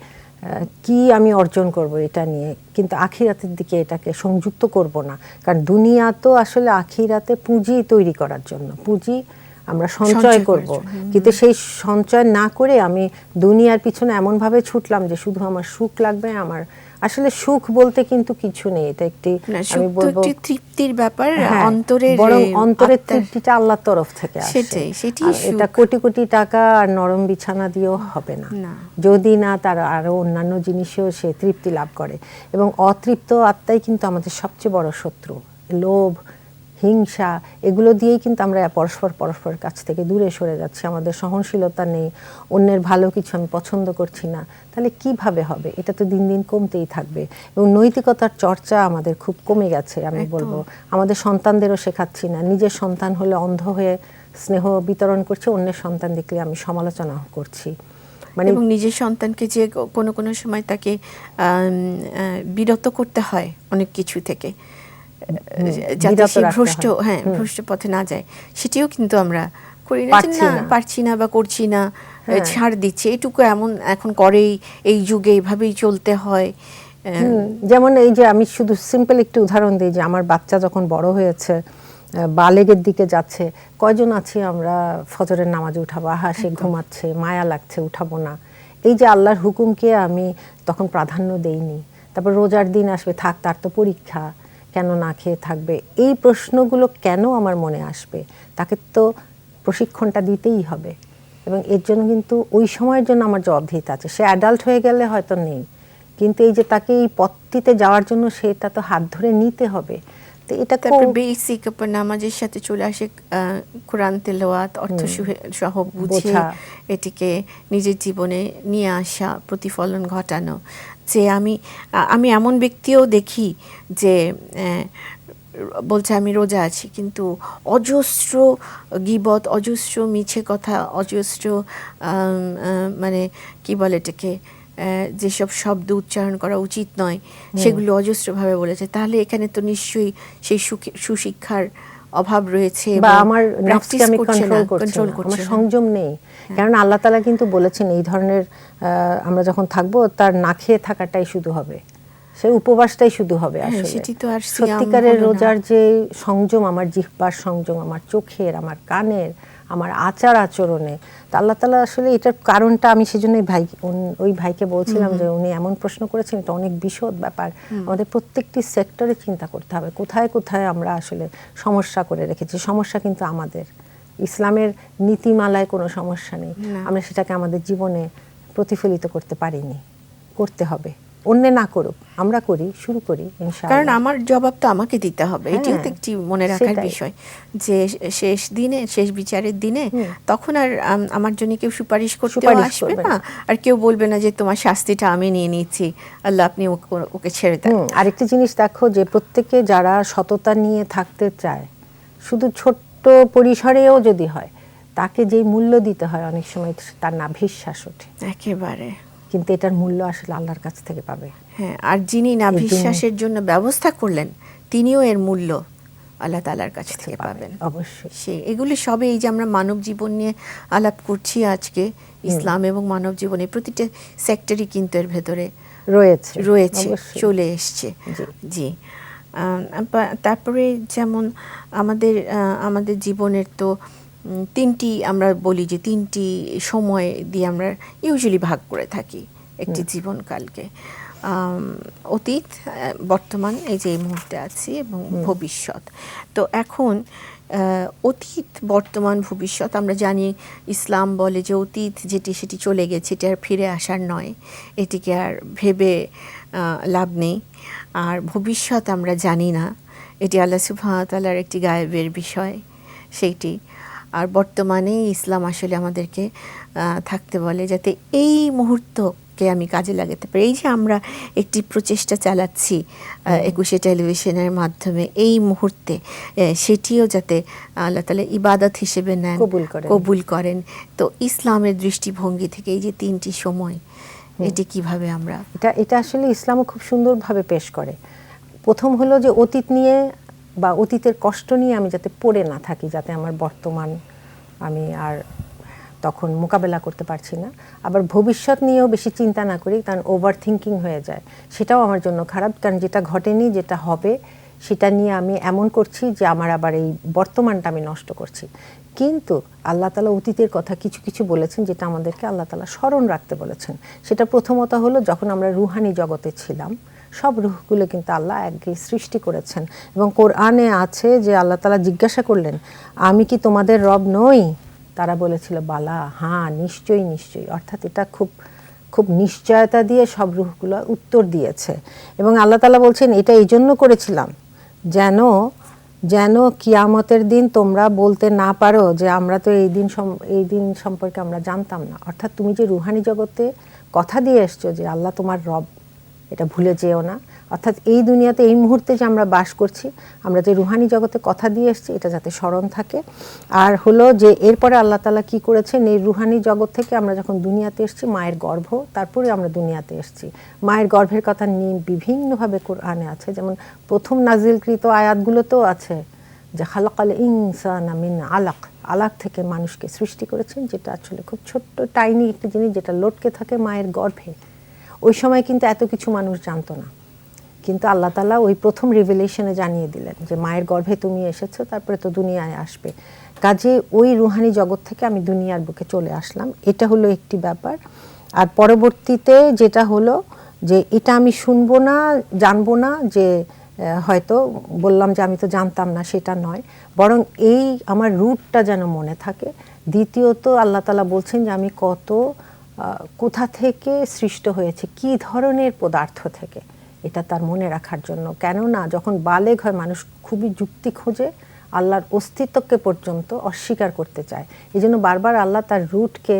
কি আমি অর্জন করব এটা নিয়ে, কিন্তু আখিরাতের দিকে এটাকে সংযুক্ত করব না। কারণ দুনিয়া তো আসলে আখিরাতে পুঁজি তৈরি করার জন্য, পুঁজি আমরা সঞ্চয় করব, কিন্তু সেই সঞ্চয় না করে আমি দুনিয়ার পিছনে এমনভাবে ছুটলাম যে শুধু আমার সুখ লাগবে, আমার আসলে সুখ বলতে কিন্তু কিছু নেই, এটা একটি না, আমি সুখ তো বলবো একটি তৃপ্তির ব্যাপার, হ্যাঁ, অন্তরের বরং অন্তরের আত্মার- তৃপ্তিটা আল্লাহর তরফ থেকে আসে। সেটাই আর এটা সুখ। কোটি কোটি টাকা আর নরম বিছানা দিয়েও হবে না, না। যদি না তার আরো অন্যান্য জিনিসেও সে তৃপ্তি লাভ করে। এবং অতৃপ্ত আত্মাই কিন্তু আমাদের সবচেয়ে বড় শত্রু। লোভ, হিংসা, এগুলো দিয়েই কিন্তু আমরা পরস্পরের কাছ থেকে দূরে সরে যাচ্ছি। আমাদের সহনশীলতা নেই, অন্যের ভালো কিছু আমি পছন্দ করছি না। তাহলে কিভাবে হবে? এটা তো দিন দিন কমতেই থাকবে। এবং নৈতিকতার চর্চা আমাদের খুব কমে গেছে, আমি বলবো। আমাদের সন্তানদেরও শেখাচ্ছি না। নিজের সন্তান হলে অন্ধ হয়ে স্নেহ বিতরণ করছে, অন্যের সন্তান দেখলে আমি সমালোচনা করছি। মানে এবং নিজের সন্তানকে যে কোনো কোনো সময় তাকে বিরত করতে হয় অনেক কিছু থেকে, যাতে বিরত সে রাখতে ভ্রষ্ট হয়। হ্যাঁ ভ্রষ্ট পথে না যায়, সেটিও কিন্তু আমরা করি না, যে পারছি না না। পারছি না বা করছি না, হ্যাঁ। ছাড় দিচ্ছে, এটুকু এমন এখন করেই, এই যুগে এইভাবেই চলতে হয়। যেমন এই যে আমি শুধু সিম্পল একটু উদাহরণ দিই, যে আমার বাচ্চা যখন বড় হয়েছে, বালেগের দিকে যাচ্ছে, কয়জন আছি আমরা ফজরের নামাজে উঠাবো, আহা সে ঘুমাচ্ছে, মায়া লাগছে, উঠাবো না। এই যে আল্লাহর হুকুমকে আমি তখন প্রাধান্য দেইনি। তারপর রোজার দিন আসবে, থাক তার তো পরীক্ষা, কেন না খেয়ে থাকবে, এই প্রশ্নগুলো কেন আমার মনে আসবে? তাকে তো প্রশিক্ষণটা দিতেই হবে। এবং এর জন্য কিন্তু ওই সময়ের জন্য আমার জবাবদিহিতা আছে। সে অ্যাডাল্ট হয়ে গেলে হয়তো নেই, কিন্তু এই যে তাকে এই পথটিতে যাওয়ার জন্য সেটা তো হাত ধরে নিতে হবে। তো এটা তারপর বেসিক আপনার নামাজের সাথে চলে আসে কোরআন তেলাওয়াত, অর্থ সহ বুঝে বোঝা। এটিকে নিজের জীবনে নিয়ে আসা, প্রতিফলন ঘটানো। যে আমি এমন ব্যক্তিও দেখি যে বলছে আমি রোজা আছি, কিন্তু অজস্র গীবত, অজস্র মিছে কথা, অজস্র মানে কি বলে এটাকে, যেসব শব্দ উচ্চারণ করা উচিত নয় সেগুলো অজস্রভাবে বলেছে। তাহলে এখানে তো নিশ্চয়ই সেই সুশিক্ষার অভাব রয়েছে, বা এবং আমার practice নফসকে আমি করছে না, কন্ট্রোল control করছি না, আমার না। সংযম নেই। কারণ আল্লাহ তাআলা কিন্তু বলেছেন এই ধরনের আমরা যখন থাকবো তার না খেয়ে থাকাটাই শুধু হবে, সে উপবাসটাই শুধু হবে। হ্যাঁ, আসলে সেটি তো আর সিয়াম সত্যিকারের হলো না। রোজার যে সংযম, আমার জিহ্বার সংযম, আমার চোখের, আমার কানের, আমার আচার আচরণে, তা আল্লাহ তাআলা আসলে এটার কারণটা আমি সেজন্য ওই ভাইকে বলছিলাম যে উনি এমন প্রশ্ন করেছেন, এটা অনেক বিশদ ব্যাপার। আমাদের প্রত্যেকটি সেক্টরে চিন্তা করতে হবে কোথায় কোথায় আমরা আসলে সমস্যা করে রেখেছি। সমস্যা কিন্তু আমাদের, ইসলামের নীতিমালায় কোনো সমস্যা নেই, আমরা সেটাকে আমাদের জীবনে প্রতিফলিত করতে পারিনি। করতে হবে, অন্য না করুক, আমরা করি, শুরু করি ইনশাআল্লাহ। কারণ আমার জবাব তো আমাকে দিতে হবে, এটিও তো হ্যাঁ, একটি মনে রাখার সেটাই। বিষয়, যে শেষ দিনে, শেষ বিচারের দিনে তখন আর আমার জন্য কেউ সুপারিশ করতেও সুপারিশ আসবে করবে না, না। আর কেউ বলবে না যে তোমার শাস্তিটা আমি নিয়ে নিচ্ছি, আল্লাহ আপনি ওকে ছেড়ে দেন। আরেকটি জিনিস দেখো, যে প্রত্যেকে যারা সততা নিয়ে থাকতে চায়, শুধু ছোট্ট পরিসরেও যদি হয়, তাকে যেই মূল্য দিতে হয় অনেক সময় তার নাভিশ্বাস ওঠে, একেবারে। কিন্তু এটার মূল্য আসলে আল্লাহর কাছ থেকে পাবে। হ্যাঁ, আর যিনি না বিশ্বাসের জন্য ব্যবস্থা করলেন, তিনিও এর মূল্য আল্লাহ তাআলার কাছ থেকে পাবেন। অবশ্যই। এগুলি সবে, এই যে আমরা মানব জীবন নিয়ে আলাপ করছি আজকে, ইসলাম এবং মানব জীবনে প্রতিটা সেক্টরই কিন্তু এর ভেতরে রয়েছে, অবশ্যই। চলে এসছে। জি। তারপরে যেমন আমাদের জীবনের তো তিনটি, আমরা বলি যে তিনটি সময় দিয়ে আমরা ইউজুয়ালি ভাগ করে থাকি একটি জীবনকালকে: অতীত, বর্তমান, এই যে এই মুহূর্তে আছি, এবং ভবিষ্যৎ। তো এখন অতীত, বর্তমান, ভবিষ্যৎ, আমরা জানি ইসলাম বলে যে অতীত সেটি চলে গেছে, এটি আর ফিরে আসার নয়, এটিকে আর ভেবে লাভ নেই। আর ভবিষ্যৎ আমরা জানি না, এটি আল্লাহ সুবহানাহু ওয়া তাআলার একটি গায়েবের বিষয়, সেইটি। আর বর্তমানে ইসলাম আসলে আমাদেরকে থাকতে বলে যাতে এই মুহূর্তকে আমি কাজে লাগাতে পারি। এই যে আমরা একটি প্রচেষ্টা চালাচ্ছি একুশে টেলিভিশনের মাধ্যমে, এই মুহূর্তে সেটিও যাতে আল্লাহ তাআলা ইবাদত হিসেবে নেন, কবুল করেন। তো ইসলামের দৃষ্টিভঙ্গি থেকে এই যে তিনটি সময়, এটি কিভাবে আমরা, এটা আসলে ইসলামও খুব সুন্দরভাবে পেশ করে। প্রথম হলো যে অতীত নিয়ে বা অতীতের কষ্ট নিয়ে আমি যাতে পড়ে না থাকি, যাতে আমার বর্তমান আমি আর তখন মোকাবেলা করতে পারছি না। আবার ভবিষ্যৎ নিয়েও বেশি চিন্তা না করি, কারণ ওভার থিঙ্কিং হয়ে যায়, সেটাও আমার জন্য খারাপ। কারণ যেটা ঘটেনি, যেটা হবে, সেটা নিয়ে আমি এমন করছি যে আমার আবার এই বর্তমানটা আমি নষ্ট করছি। কিন্তু আল্লাহ তাআলা অতীতের কথা কিছু কিছু বলেছেন যেটা আমাদেরকে আল্লাহ তাআলা স্মরণ রাখতে বলেছেন। সেটা প্রথমত হলো যখন আমরা রুহানি জগতে ছিলাম, সব রূহগুলো কিন্তু আল্লাহ একই সৃষ্টি করেছেন এবং কোরআনে আছে যে আল্লাহ তাআলা জিজ্ঞাসা করলেন, আমি কি তোমাদের রব নই? তারা বলেছিল বালা, হ্যাঁ নিশ্চয়ই নিশ্চয়ই। অর্থাৎ এটা খুব খুব নিশ্চয়তা দিয়ে সব রূহগুলো উত্তর দিয়েছে। এবং আল্লাহ তাআলা বলছেন এটা এই জন্য করেছিলাম যেন যেন কিয়ামতের দিন তোমরা বলতে না পারো যে আমরা তো এই দিন সম্পর্কে আমরা জানতাম না। অর্থাৎ তুমি যে রুহানি জগতে কথা দিয়ে এসছো যে আল্লাহ তোমার রব, এটা ভুলে যেও না। অর্থাৎ এই দুনিয়াতে এই মুহূর্তে যে আমরা বাস করছি, আমরা যে রুহানি জগতে কথা দিয়ে এসছি, এটা যাতে স্মরণ থাকে। আর হলো যে এরপরে আল্লাহ তাআলা কি করেছেন, এই রুহানি জগৎ থেকে আমরা যখন দুনিয়াতে এসছি, মায়ের গর্ভ, তারপরে আমরা দুনিয়াতে এসছি। মায়ের গর্ভের কথা নিয়ে বিভিন্নভাবে কোরআনে আছে, যেমন প্রথম নাজিলকৃত আয়াতগুলোতেও আছে যে খালাকাল ইনসানা মিন আলাক, আলাক থেকে মানুষকে সৃষ্টি করেছেন, যেটা আসলে খুব ছোট্ট টাইনি একটা জিনিস যেটা লটকে থাকে মায়ের গর্ভে। ওই সময় কিন্তু এত কিছু মানুষ জানতো না, কিন্তু আল্লাহ তাআলা ওই প্রথম রিভিলেশনে জানিয়ে দিলেন যে মায়ের গর্ভে তুমি এসেছো, তারপরে তো দুনিয়ায় আসবে। কাজে ওই রুহানি জগৎ থেকে আমি দুনিয়ার বুকে চলে আসলাম, এটা হলো একটি ব্যাপার। আর পরবর্তীতে যেটা হলো যে এটা আমি শুনবো না, জানবো না, যে হয়তো বললাম যে আমি তো জানতাম না, সেটা নয়, বরং এই আমার রুটটা যেন মনে থাকে। দ্বিতীয়ত আল্লাহ তাআলা বলছেন যে আমি কোথা থেকে সৃষ্ট হয়েছে, কি ধরনের পদার্থ থেকে, এটা তার মনে রাখার জন্য। কেননা যখন বালেগ হয় মানুষ খুবই যুক্তি খোঁজে, আল্লাহর অস্তিত্বকে পর্যন্ত অস্বীকার করতে চায়। এই জন্য বারবার আল্লাহ তার রুটকে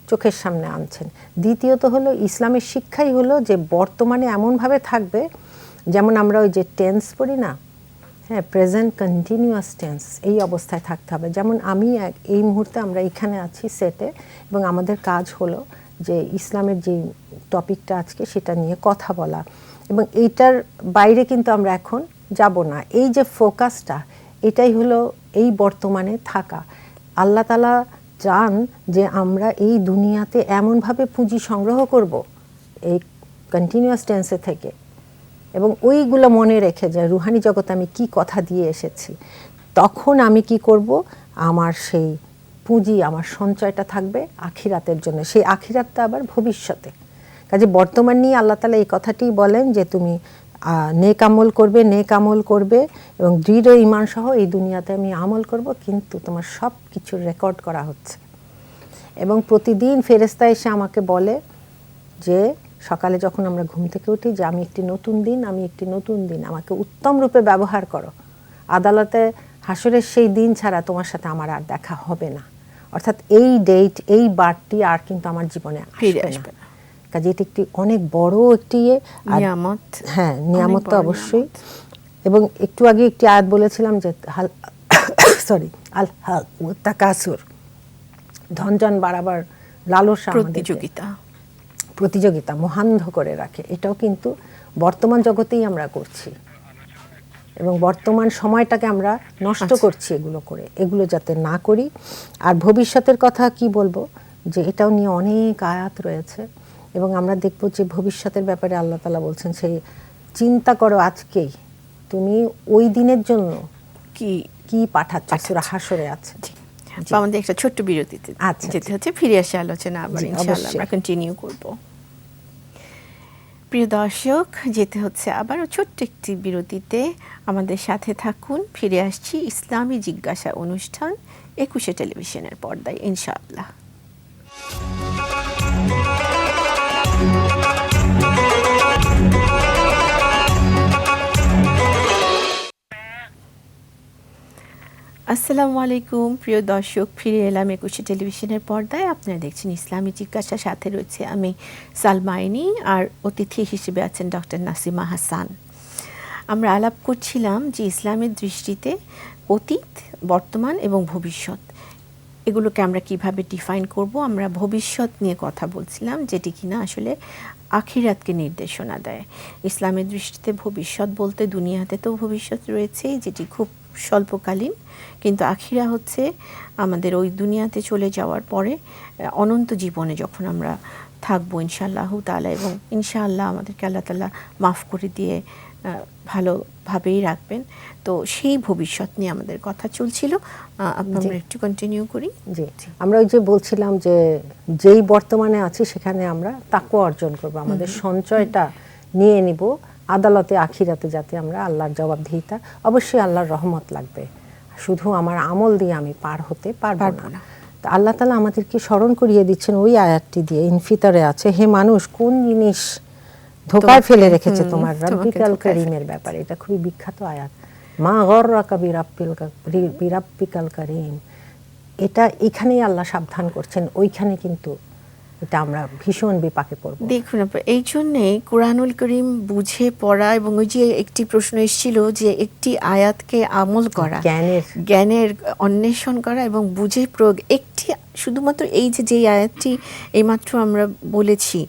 চোখের সামনে আনছেন। দ্বিতীয়ত হলো ইসলামের শিক্ষাই হলো যে বর্তমানে এমনভাবে থাকবে, যেমন আমরা ওই যে টেন্স পড়ি না, হ্যাঁ, প্রেজেন্ট কন্টিনিউয়াস টেন্স, এই অবস্থায় থাকতে হবে। যেমন আমি এই মুহূর্তে আমরা এখানে আছি সেটে, এবং আমাদের কাজ হলো যে ইসলামের যে টপিকটা আজকে সেটা নিয়ে কথা বলা, এবং এইটার বাইরে কিন্তু আমরা এখন যাব না। এই যে ফোকাসটা, এটাই হলো এই বর্তমানে থাকা। আল্লাহ তাআলা চান যে আমরা এই দুনিয়াতে এমনভাবে পুঁজি সংগ্রহ করব এই কন্টিনিউয়াস টেন্সে থেকে, এবং ওইগুলো মনে রেখে যে রুহানি জগতে আমি কি কথা দিয়ে এসেছি, তখন আমি কি করব, আমার সেই পুঁজি, আমার সঞ্চয়টা থাকবে আখিরাতের জন্য। সেই আখিরাতটা আবার ভবিষ্যতে। কাজে বর্তমান নিয়ে আল্লাহ তাআলা এই কথাটি বলেন যে তুমি নেক আমল করবে এবং দৃঢ় ঈমান সহ এই দুনিয়াতে আমি আমল করব, কিন্তু তোমার সব কিছু রেকর্ড করা হচ্ছে। এবং প্রতিদিন ফেরেশতা এসে আমাকে বলে যে সকালে যখন আমরা ঘুম থেকে উঠি যে আমি একটি নতুন দিন, আমাকে উত্তম রূপে ব্যবহার করো। আদালতে হাসরের সেই দিন ছাড়া তোমার সাথে আমার আর দেখা হবে না। অর্থাৎ এই ডেট, এই বারটি আর কিন্তু আমার জীবনে আসবে না। কাজে এটি একটি অনেক বড় একটি নিয়ামত। হ্যাঁ, নিয়ামত তো অবশ্যই। এবং একটু আগে একটি আয়াত বলেছিলাম যে তাকাসুর, ধনজন বাড়াবার লালসা, প্রতিযোগিতা মহান্ধ করে রাখে। এটাও কিন্তু বর্তমান জগতেই আমরা করছি, এবং বর্তমান সময়টাকে আমরা নষ্ট করছি এগুলো করে। এগুলো যাতে না করি। আর ভবিষ্যতের কথা কি বলবো, যে এটাও নিয়ে অনেক আয়াত রয়েছে, এবং আমরা দেখব যে ভবিষ্যতের ব্যাপারে আল্লাহ তাআলা বলছেন সেই চিন্তা করো আজকেই, তুমি ওই দিনের জন্য কি পাঠাচ্ছ। সূরা হাশরে আছে। আমাদের একটা ছোট্ট বিরতিতে যেতে হচ্ছে, ফিরে আসে আলোচনা আবার ইনশাআল্লাহ আমরা কন্টিনিউ করব। প্রিয় দর্শক, যেতে হচ্ছে আবারও ছোট্ট একটি বিরতিতে। আমাদের সাথে থাকুন, ফিরে আসছি ইসলামী জিজ্ঞাসা অনুষ্ঠান 21 টেলিভিশনের পর্দায় ইনশাআল্লাহ। আসসালামু আলাইকুম প্রিয় দর্শক, ফিরে এলাম 21 টেলিভিশনের পর্দায়। আপনারা দেখছেন ইসলামী জিজ্ঞাসা, সাথে রয়েছে আমি সালমাইনি, আর অতিথি হিসেবে আছেন ডক্টর নাসিমা হাসান। আমরা আলাপ করছিলাম যে ইসলামের দৃষ্টিতে অতীত, বর্তমান এবং ভবিষ্যৎ, এগুলোকে আমরা কিভাবে ডিফাইন করব। আমরা ভবিষ্যৎ নিয়ে কথা বলছিলাম, যেটি কিনা আসলে আখিরাতকে নির্দেশনা দেয়। ইসলামের দৃষ্টিতে ভবিষ্যৎ বলতে দুনিয়াতে তো ভবিষ্যৎ রয়েছেই, যেটি খুব স্বল্পকালীন, কিন্তু আখিরা হচ্ছে আমাদের ওই দুনিয়াতে চলে যাওয়ার পরে অনন্ত জীবনে যখন আমরা থাকবো ইনশাআল্লাহ তাআলা, এবং ইনশাআল্লাহ আমাদেরকে আল্লাহ তাআলা মাফ করে দিয়ে ভালোভাবেই রাখবেন। তো সেই ভবিষ্যৎ নিয়ে আমাদের কথা চলছিল, আমরা একটু কন্টিনিউ করি। জি, আমরা ওই যে বলছিলাম যে যেই বর্তমানে আছি সেখানে আমরা তাকওয়া অর্জন করব, আমাদের সঞ্চয়টা নিয়ে নিব আদালতে আখিরাতে, যাতে আমরা আল্লাহর জবাবদিহিতা, অবশ্যই আল্লাহর রহমত লাগবে, শুধু আমার আমল দিয়ে আমি পার হতে পারবো না। তো আল্লাহ তাআলা আমাদেরকে স্মরণ করিয়ে দিচ্ছেন ওই আয়াতটি দিয়ে, ইনফিতরে আছে, হে মানুষ কোন জিনিস ধোকায় ফেলে রেখেছে তোমার রাব্বিকাল কারীমের ব্যাপারে। এটা খুবই বিখ্যাত আয়াত, মা গররাকা বিরাব্বিকাল কারীম। এটা এখানেই আল্লাহ সাবধান করছেন, ওইখানে কিন্তু এটা আমরা ভীষণ বিপাকে পড়ব। দেখুন এই জন্যে কোরআনুল করিম বুঝে পড়া, এবং ওই যে একটি প্রশ্ন এসেছিল যে একটি আয়াতকে আমল করা, জ্ঞানের অন্বেষণ করা এবং বুঝে প্রয়োগ, একটি শুধুমাত্র এই যে আয়াতটি এইমাত্র আমরা বলেছি,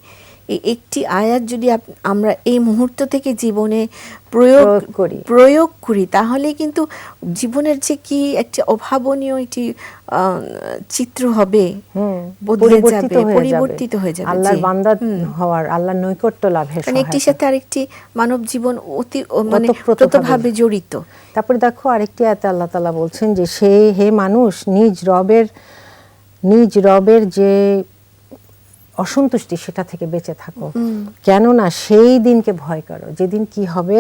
এই একটি আয়াত যদি আমরা এই মুহূর্ত থেকে জীবনে প্রয়োগ করি তাহলে কিন্তু জীবনের যে কি একটি অভাবনীয় একটি চিত্র হবে, বদলে যাবে, পরিবর্তিত হয়ে যাবে, আল্লাহর বান্দা হওয়ার, আল্লাহর নৈকট্য লাভের। কারণ একটির সাথে আরেকটি মানব জীবন অতি মানে ওতপ্রোতভাবে জড়িত। তারপরে দেখো আরেকটি আয়াতে আল্লাহ তাআলা বলছেন যে হে মানুষ নিজ রবের যে অসন্তুষ্টি সেটা থেকে বেঁচে থাকো, কেননা সেই দিনকে ভয় করো যেদিন কি হবে,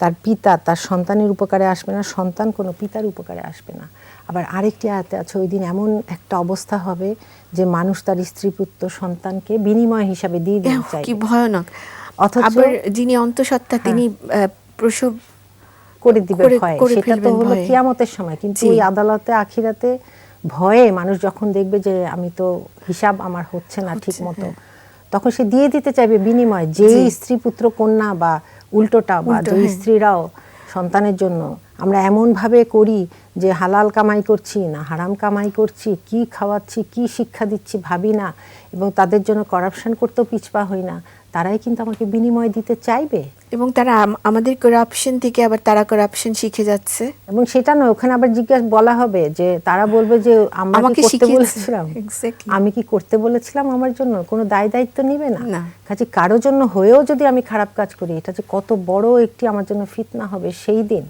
তার পিতা তার সন্তানের উপকারে আসবে না, সন্তান কোনো পিতার উপকারে আসবে না। আবার আরেকটি আয়াতে আছে, ওই দিন এমন একটা অবস্থা হবে যে মানুষ তার স্ত্রী পুত্র সন্তানকে বিনিময় হিসাবে দিয়ে দিতে চাইবে। কি ভয়ানক! অথচ আবার যিনি অন্তঃসত্ত্বা তিনি প্রসব করে দিবে ভয়, সেটা তো হলো কিয়ামতের সময়। কিন্তু এই আদালতে আখিরাতে ভয়ে মানুষ যখন দেখবে যে আমি তো হিসাব আমার হচ্ছে না ঠিক মতো, তখন সে দিয়ে দিতে চাইবে বিনিময়, যে স্ত্রী পুত্র কন্যা বা উল্টোটা, বা যে স্ত্রীরাও সন্তানের জন্য আমরা এমন ভাবে করি যে হালাল কামাই করছি না হারাম কামাই করছি, কি খাওয়াচ্ছি কি শিক্ষা দিচ্ছি ভাবি না, এবং তাদের জন্য করাপশন করতেও পিছপা হই না, তারাই কিন্তু আমাকে বিনিময় দিতে চাইবে। এবং তারা আমাদের করাপশন থেকে আবার তারা করাপশন শিখে যাচ্ছে। এবং সেটা নয়, ওখানে আবার জিজ্ঞাসা হবে যে তারা বলবে যে আমাকে করতে বলেছিলাম, আমি কি করতে বলেছিলাম, আমার জন্য কোনো দায়িত্ব নিবে না। কাজে কারো জন্য হয়েও যদি আমি খারাপ কাজ করি, এটা যে কত বড় একটি আমার জন্য ফিতনা হবে সেই দিন,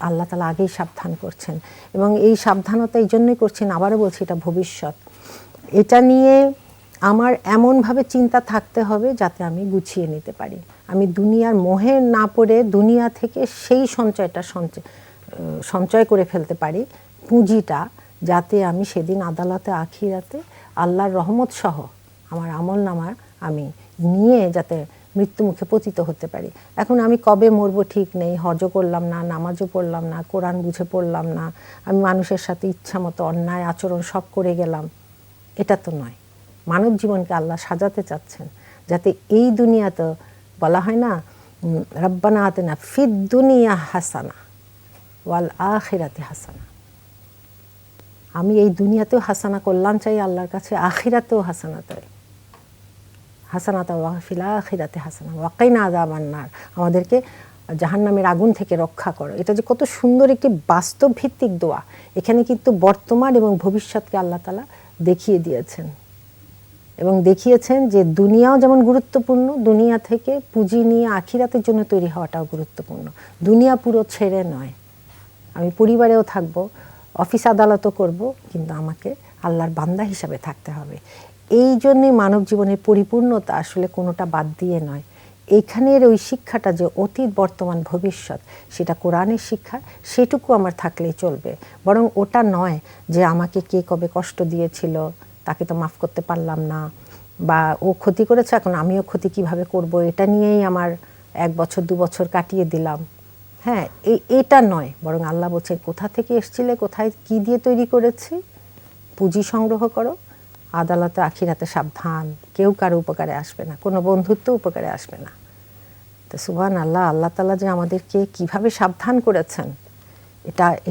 আল্লাহ তাআলা আগেই সাবধান করছেন। এবং এই সাবধানতা এই জন্যই করছেন, আবারও বলছি এটা ভবিষ্যৎ, এটা নিয়ে আমার এমনভাবে চিন্তা থাকতে হবে যাতে আমি গুছিয়ে নিতে পারি, আমি দুনিয়ার মোহে না পড়ে দুনিয়া থেকে সেই সঞ্চয় করে ফেলতে পারি পুঁজিটা, যাতে আমি সেদিন আদালতে আখিরাতে আল্লাহর রহমত সহ আমার আমল নামা আমি নিয়ে যাতে মৃত্যু মুখে পতিত হতে পারি। এখন আমি কবে মরবো ঠিক নেই, হজও করলাম না, নামাজও পড়লাম না, কোরআন বুঝে পড়লাম না, আমি মানুষের সাথে ইচ্ছা মতো অন্যায় আচরণ সব করে গেলাম, এটা তো নয়। মানব জীবনকে আল্লাহ সাজাতে চাচ্ছেন যাতে এই দুনিয়াতে, বলা হয় না রব্বানা আতিনা ফিদ দুনিয়া হাসানা ওয়াল আখিরাতে হাসানা, আমি এই দুনিয়াতেও হাসানা কল্যাণ চাই আল্লাহর কাছে, আখিরাতেও হাসানা চাই, হাসানাতা ওয়া ফিল আখিরাতে হাসানা ওয়াকিনা আযাবান নার, আমাদেরকে জাহান্নামের আগুন থেকে রক্ষা করো। এটা যে কত সুন্দর একটি বাস্তব ভিত্তিক দোয়া, এখানে কিন্তু বর্তমান এবং ভবিষ্যৎকে আল্লাহ তাআলা দেখিয়ে দিয়েছেন, এবং দেখিয়েছেন যে দুনিয়াও যেমন গুরুত্বপূর্ণ, দুনিয়া থেকে পুঁজি নিয়ে আখিরাতের জন্য তৈরি হওয়াটাও গুরুত্বপূর্ণ। দুনিয়া পুরো ছেড়ে নয়, আমি পরিবারেও থাকবো, অফিস আদালতও করব, কিন্তু আমাকে আল্লাহর বান্দা হিসাবে থাকতে হবে। এই জন্যে মানব জীবনের পরিপূর্ণতা আসলে কোনোটা বাদ দিয়ে নয়। এখানের ওই শিক্ষাটা যে অতীত বর্তমান ভবিষ্যৎ, সেটা কোরআনের শিক্ষা, সেটুকু আমার থাকলেই চলবে। বরং ওটা নয় যে আমাকে কে কবে কষ্ট দিয়েছিল তাকে তো মাফ করতে পারলাম না, বা ও ক্ষতি করেছে এখন আমিও ক্ষতি কিভাবে করব, এটা নিয়েই আমার 1 বছর 2 বছর কাটিয়ে দিলাম। হ্যাঁ, এটা নয়, বরং আল্লাহ বলছেন কোথা থেকে এসেছিলে, কোথায় কি দিয়ে তৈরি করেছি, পুঁজি সংগ্রহ করো, আদালতে আখিরাতে সাবধান, কেউ কারো উপকারে আসবে না, কোনো বন্ধুত্ব উপকারে আসবে না। তো সুবহানাল্লাহ, আল্লাহ তাআলা যে আমাদেরকে কিভাবে সাবধান করেছেন,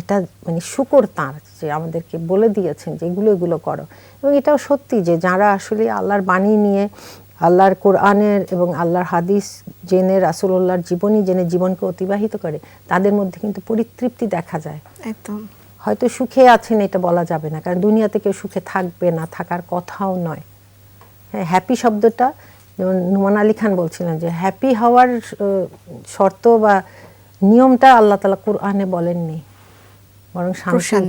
এটা মানে শুকর তাঁর যে আমাদেরকে বলে দিয়েছেন যে এগুলো করো। এবং এটাও সত্যি যে যারা আসলে আল্লাহর বাণী নিয়ে, আল্লাহর কোরআনের এবং আল্লাহর হাদিস জেনে, রাসূলুল্লাহর জীবনী জেনে জীবনকে অতিবাহিত করে, তাদের মধ্যে কিন্তু পরিতৃপ্তি দেখা যায়। একদম। হয়তো সুখে আছেন এটা বলা যাবে না, কারণ দুনিয়াতে কেউ সুখে থাকবে না, থাকার কথাও নয়। হ্যাঁ, হ্যাপি শব্দটা যেমন নুমান আলী খান বলছিলেন যে হ্যাপি হওয়ার শর্ত বা নিয়মটা আল্লাহ তাআলা কোরআনে বলেননি, বরং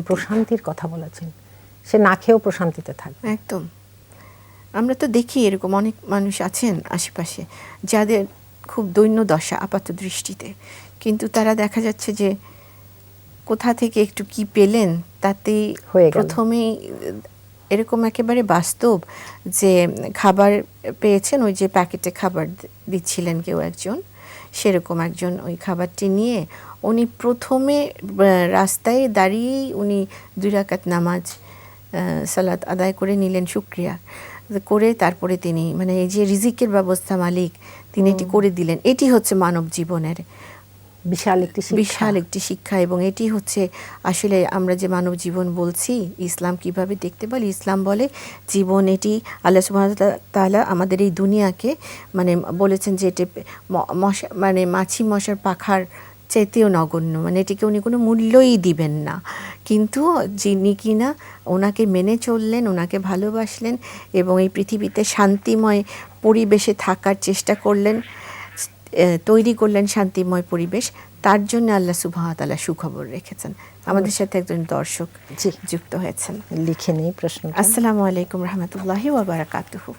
প্রশান্তির কথা বলেছেন। সে না খেয়েও প্রশান্তিতে থাকবে। একদম। আমরা তো দেখি এরকম অনেক মানুষ আছেন আশেপাশে যাদের খুব দৈন্য দশা আপাত দৃষ্টিতে, কিন্তু তারা দেখা যাচ্ছে যে কোথা থেকে একটু কি পেলেন তাতেই হয়ে গেল। প্রথমেই এরকম একেবারে বাস্তব যে খাবার পেয়েছেন, ওই যে প্যাকেটে খাবার দিচ্ছিলেন কেউ একজন, সেরকম একজন ওই খাবারটি নিয়ে উনি প্রথমে রাস্তায় দাঁড়িয়েই উনি 2 রাকাত নামাজ সালাত আদায় করে নিলেন, শুকরিয়া করে তারপরে তিনি মানে এই যে রিজিকের ব্যবস্থা মালিক তিনি এটি করে দিলেন। এটি হচ্ছে মানব জীবনের বিশাল একটি শিক্ষা, এবং এটি হচ্ছে আসলে আমরা যে মানব জীবন বলছি ইসলাম কিভাবে দেখতে পারি। ইসলাম বলে জীবন এটি আল্লাহ সুবহানাহু ওয়া তাআলা আমাদের এই দুনিয়াকে মানে বলেছেন যে এটি মশা মানে মাছি মশার পাখার চাইতেও নগণ্য, মানে এটিকে উনি কোনো মূল্যই দিবেন না, কিন্তু যিনি কিনা ওনাকে মেনে চললেন, ওনাকে ভালোবাসলেন এবং এই পৃথিবীতে শান্তিময় পরিবেশে থাকার চেষ্টা করলেন, তৈরি করলেন শান্তিময় পরিবেশ, তার জন্য আল্লাহ সুবহানাহু ওয়া তাআলা সুখবর রেখেছেন। আমাদের সাথে একজন দর্শক যুক্ত হয়েছেন, লিখে নেই প্রশ্ন। আসসালামু আলাইকুম রাহমাতুল্লাহি ওয়া বারাকাতুহু।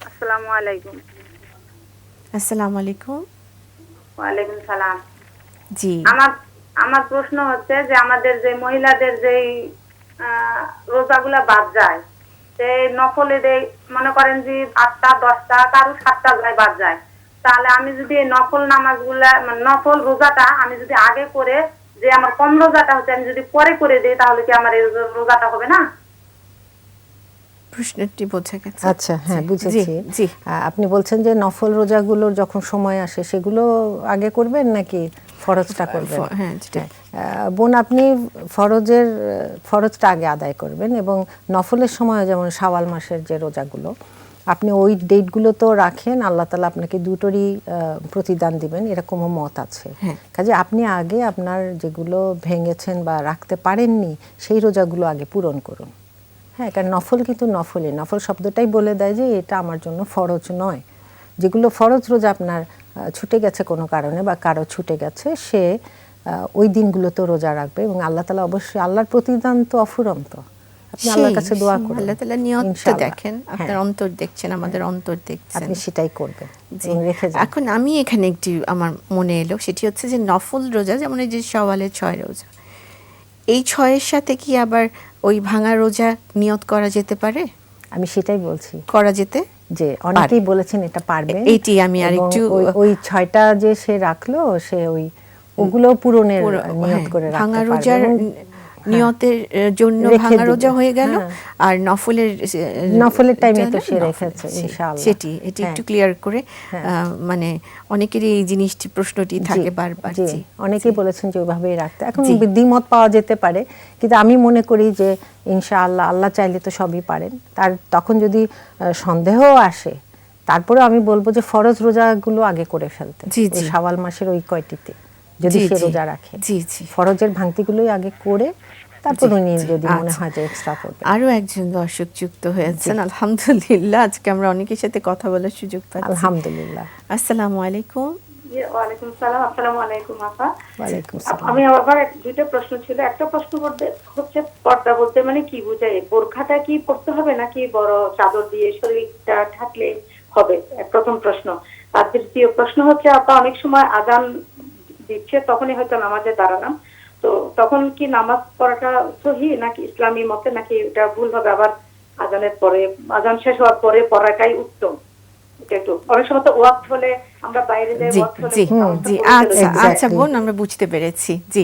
আসসালামু আলাইকুম। আসসালামু আলাইকুম। ওয়ালাইকুম সালাম। জি, আমার প্রশ্ন হচ্ছে যে আমাদের যে মহিলাদের যে রোজাগুলা বাদ যায়, সেই নফলে মনে করেন যে 8টা 10টা কারো 7টা যায় বাদ যায়, তাহলে আমি যদি এই নফল নামাজগুলা মানে নফল রোজাটা আমি যদি আগে করে যে আমার কম রোজাটা হচ্ছে আমি যদি পরে করে দিই তাহলে কি আমার এই রোজাটা হবে না? প্রশ্নটি বোঝা গেছে। আচ্ছা, হ্যাঁ বুঝেছি। জি। আপনি বলছেন যে নফল রোজাগুলোর যখন সময় আসে সেগুলো আগে করবেন নাকি ফরজটা করবেন? হ্যাঁ, যেটা বোন, আপনি ফরজটা আগে আদায় করবেন এবং নফলের সময় যেমন শাওয়াল মাসের যে রোজাগুলো আপনি ওই ডেটগুলো তো রাখেন, আল্লাহ তাআলা আপনাকে দুটোরই প্রতিদান দিবেন এরকমও মত আছে। কাজে আপনি আগে আপনার যেগুলো ভেঙেছেন বা রাখতে পারেননি সেই রোজাগুলো আগে পূরণ করুন। হ্যাঁ, কারণ নফল কিন্তু নফল শব্দটাই বলে দেয় যে এটা আমার জন্য ফরজ নয়। যেগুলো ফরজ রোজা আপনার ছুটে গেছে কোনো কারণে বা কারো ছুটে গেছে, সে ওই দিনগুলোতে রোজা রাখবে এবং আল্লাহ তাআলা অবশ্যই, আল্লাহর প্রতিদান তো অফুরন্ত। আপনি আল্লাহর কাছে দোয়া করুন, আল্লাহ তাআলা নিয়তটা দেখেন, আপনার অন্তর দেখছেন, আমাদের অন্তর দেখছেন, আপনি সেটাই করবেন এবং রেখে যান। এখন আমি এখানে একটি আমার মনে এলো, সেটি হচ্ছে যে নফল রোজা যেমন এই যে শাওয়ালের 6 রোজা, এই 6-এর সাথে কি আবার ওই ভাঙা রোজা নিয়ত করা যেতে পারে? আমি সেটাই বলছি, করা যেতে যে অনেকেই বলেছেন এটা পারবে। এইটি আমি আরেকটু ওই 6টা যে সে রাখলো সে ওগুলো পূরণের নিয়ত করে রাখতে ভাঙা পারবে। রোজার নিয়তের জন্য ভাঙা রোজা হয়ে গেল, আর নফলের টাইমে তো সে রেখেছে ইনশাআল্লাহ। এটি একটু ক্লিয়ার করে, মানে অনেকেরই এই জিনিসটি প্রশ্নটি থাকে বারবার। জি, অনেকেই বলেছেন যে ওইভাবেই রাখতে। এখন দ্বিমত পাওয়া যেতে পারে, কিন্তু আমি মনে করি যে ইনশাআল্লাহ আল্লাহ চাইলে তো সবই পারেন। তখন যদি সন্দেহ আসে তারপরে আমি বলবো যে ফরজ রোজাগুলো আগে করে ফেলতে, শাওয়াল মাসের ওই কয়টিতে যদি সে রোজা রাখে, ফরজের ভাঙতিগুলোই আগে করে তারপর উনি যদি মনে হয় যে এক্সট্রা করবে। আরো একজন দর্শক যুক্ত হয়েছেন, আলহামদুলিল্লাহ আজকে আমরা অনেকের সাথে কথা বলার সুযোগ পাচ্ছি। আলহামদুলিল্লাহ। আসসালামু আলাইকুম। ওয়ালাইকুম সালাম। আসসালামু আলাইকুম আপা। ওয়ালাইকুম আসসালাম। আমি আবার দুটো প্রশ্ন ছিল। একটা প্রশ্ন হচ্ছে পর্দা বলতে মানে কি বোঝায়? বোরখাটা কি পড়তে হবে নাকি বড় চাদর দিয়ে শরীরটা ঢাকলে হবে? প্রথম প্রশ্ন। আর দ্বিতীয় প্রশ্ন হচ্ছে আপা, অনেক সময় আজান দিচ্ছে তখনই হয়তো নামাজে দাঁড়ালাম, তো তখন কি নামাজ পড়াটা সহি নাকি ইসলামী মতে, নাকি এটা ভুল হবে? আবার আজানের পরে, আজান শেষ হওয়ার পরে পড়াটাই উত্তম? এটা একটু অনেক সময় তো ওয়াক্ত হলে আমরা বাইরে যাই, ওয়াক্ত হলে আচ্ছা বোন, আমরা বুঝতে পেরেছি। জি,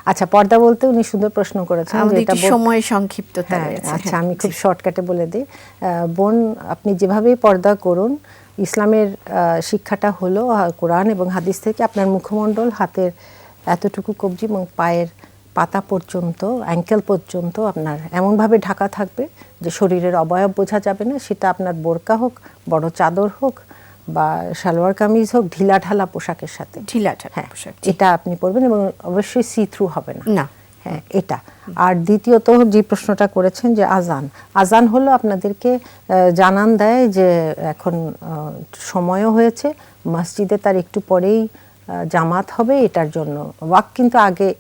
আচ্ছা, পর্দা বলতে উনি সুন্দর প্রশ্ন করেছেন, এটা সময় সংক্ষিপ্ততা রয়েছে। আচ্ছা, আমি খুব শর্টকাটে বলে দিই। বোন, আপনি যেভাবেই পর্দা করুন, ইসলামের শিক্ষাটা হলো কোরআন এবং হাদিস থেকে আপনার মুখমণ্ডল, হাতের এতটুকু কবজি এবং পায়ের পাতা পর্যন্ত, অ্যাঙ্কেল পর্যন্ত আপনার এমনভাবে ঢাকা থাকবে যে শরীরের অবয়ব বোঝা যাবে না। সেটা আপনার বোরকা হোক, বড় চাদর হোক বা সালোয়ার কামিজ হোক, ঢিলা ঢালা পোশাকের সাথে। ঢিলা ঢালা পোশাক, এটা আপনি পরবেন এবং অবশ্যই সি থ্রু হবে না। হ্যাঁ, এটা। আর দ্বিতীয়ত যে প্রশ্নটা করেছেন যে আজান হলো আপনাদেরকে জানান দেয় যে এখন সময়ও হয়েছে, মসজিদে তার একটু পরেই জামাত হবে, এটার জন্য ওয়াক্ত কিন্তু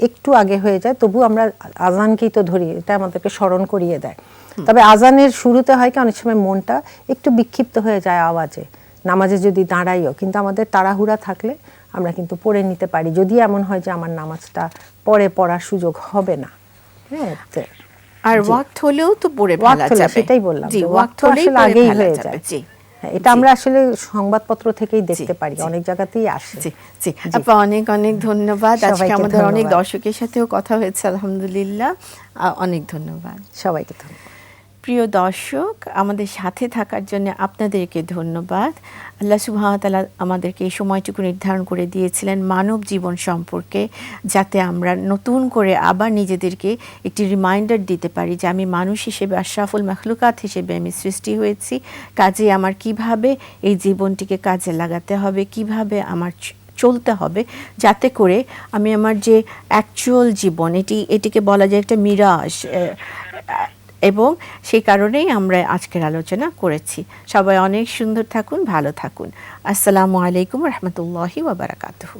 একটু আগে হয়ে যায়, তবু আমরা আজানকেই তো ধরি, এটা আমাদেরকে স্মরণ করিয়ে দেয়। তবে আজানের শুরুতে হয় কি অনেক সময় মনটা একটু বিক্ষিপ্ত হয়ে যায় আওয়াজে, নামাজে যদি দাঁড়াইও, কিন্তু আমাদের তাড়াহুড়া থাকলে আমরা কিন্তু পড়ে নিতে পারি, যদি এমন হয় যে আমার নামাজটা পরে পড়ার সুযোগ হবে না। হ্যাঁ, আর ওয়াক্ত হলেও তো পড়ে ফেলা যাবে, সেটাই বললাম, জি, ওয়াক্ত হলেই আসলে পড়ে আগেই ফেলা হয়ে যাবে, যায়। জি। এটা আমরা আসলে সংবাদপত্র থেকেই দেখতে জি, পারি, জি। অনেক জায়গাতেই আসে। জি জি আপা, অনেক অনেক ধন্যবাদ। আজকে সবাইকে আমাদের অনেক ধন্যবাদ। দর্শকের সাথেও কথা হয়েছে, আলহামদুলিল্লাহ, অনেক ধন্যবাদ। সবাইকে ধন্যবাদ। প্রিয় দর্শক, আমাদের সাথে থাকার জন্য আপনাদেরকে ধন্যবাদ। আল্লাহ সুবহানাহু ওয়া তাআলা আমাদেরকে এই সময়টুকু নির্ধারণ করে দিয়েছিলেন মানব জীবন সম্পর্কে, যাতে আমরা নতুন করে আবার নিজেদেরকে একটি রিমাইন্ডার দিতে পারি যে আমি মানুষ হিসেবে, আশরাফুল মাখলুকাত হিসেবে আমি সৃষ্টি হয়েছি, কাজে আমার কিভাবে এই জীবনটিকে কাজে লাগাতে হবে, কিভাবে আমার চলতে হবে, যাতে করে আমি আমার যে অ্যাকচুয়াল জীবন, এটিকে বলা যায় একটা মিরাজ, এবং সেই কারণেই আমরা আজকের আলোচনা করেছি। সবাই অনেক সুন্দর থাকুন, ভালো থাকুন। আসসালামু আলাইকুম রহমতুল্লাহি ওয়া বারাকাতুহু।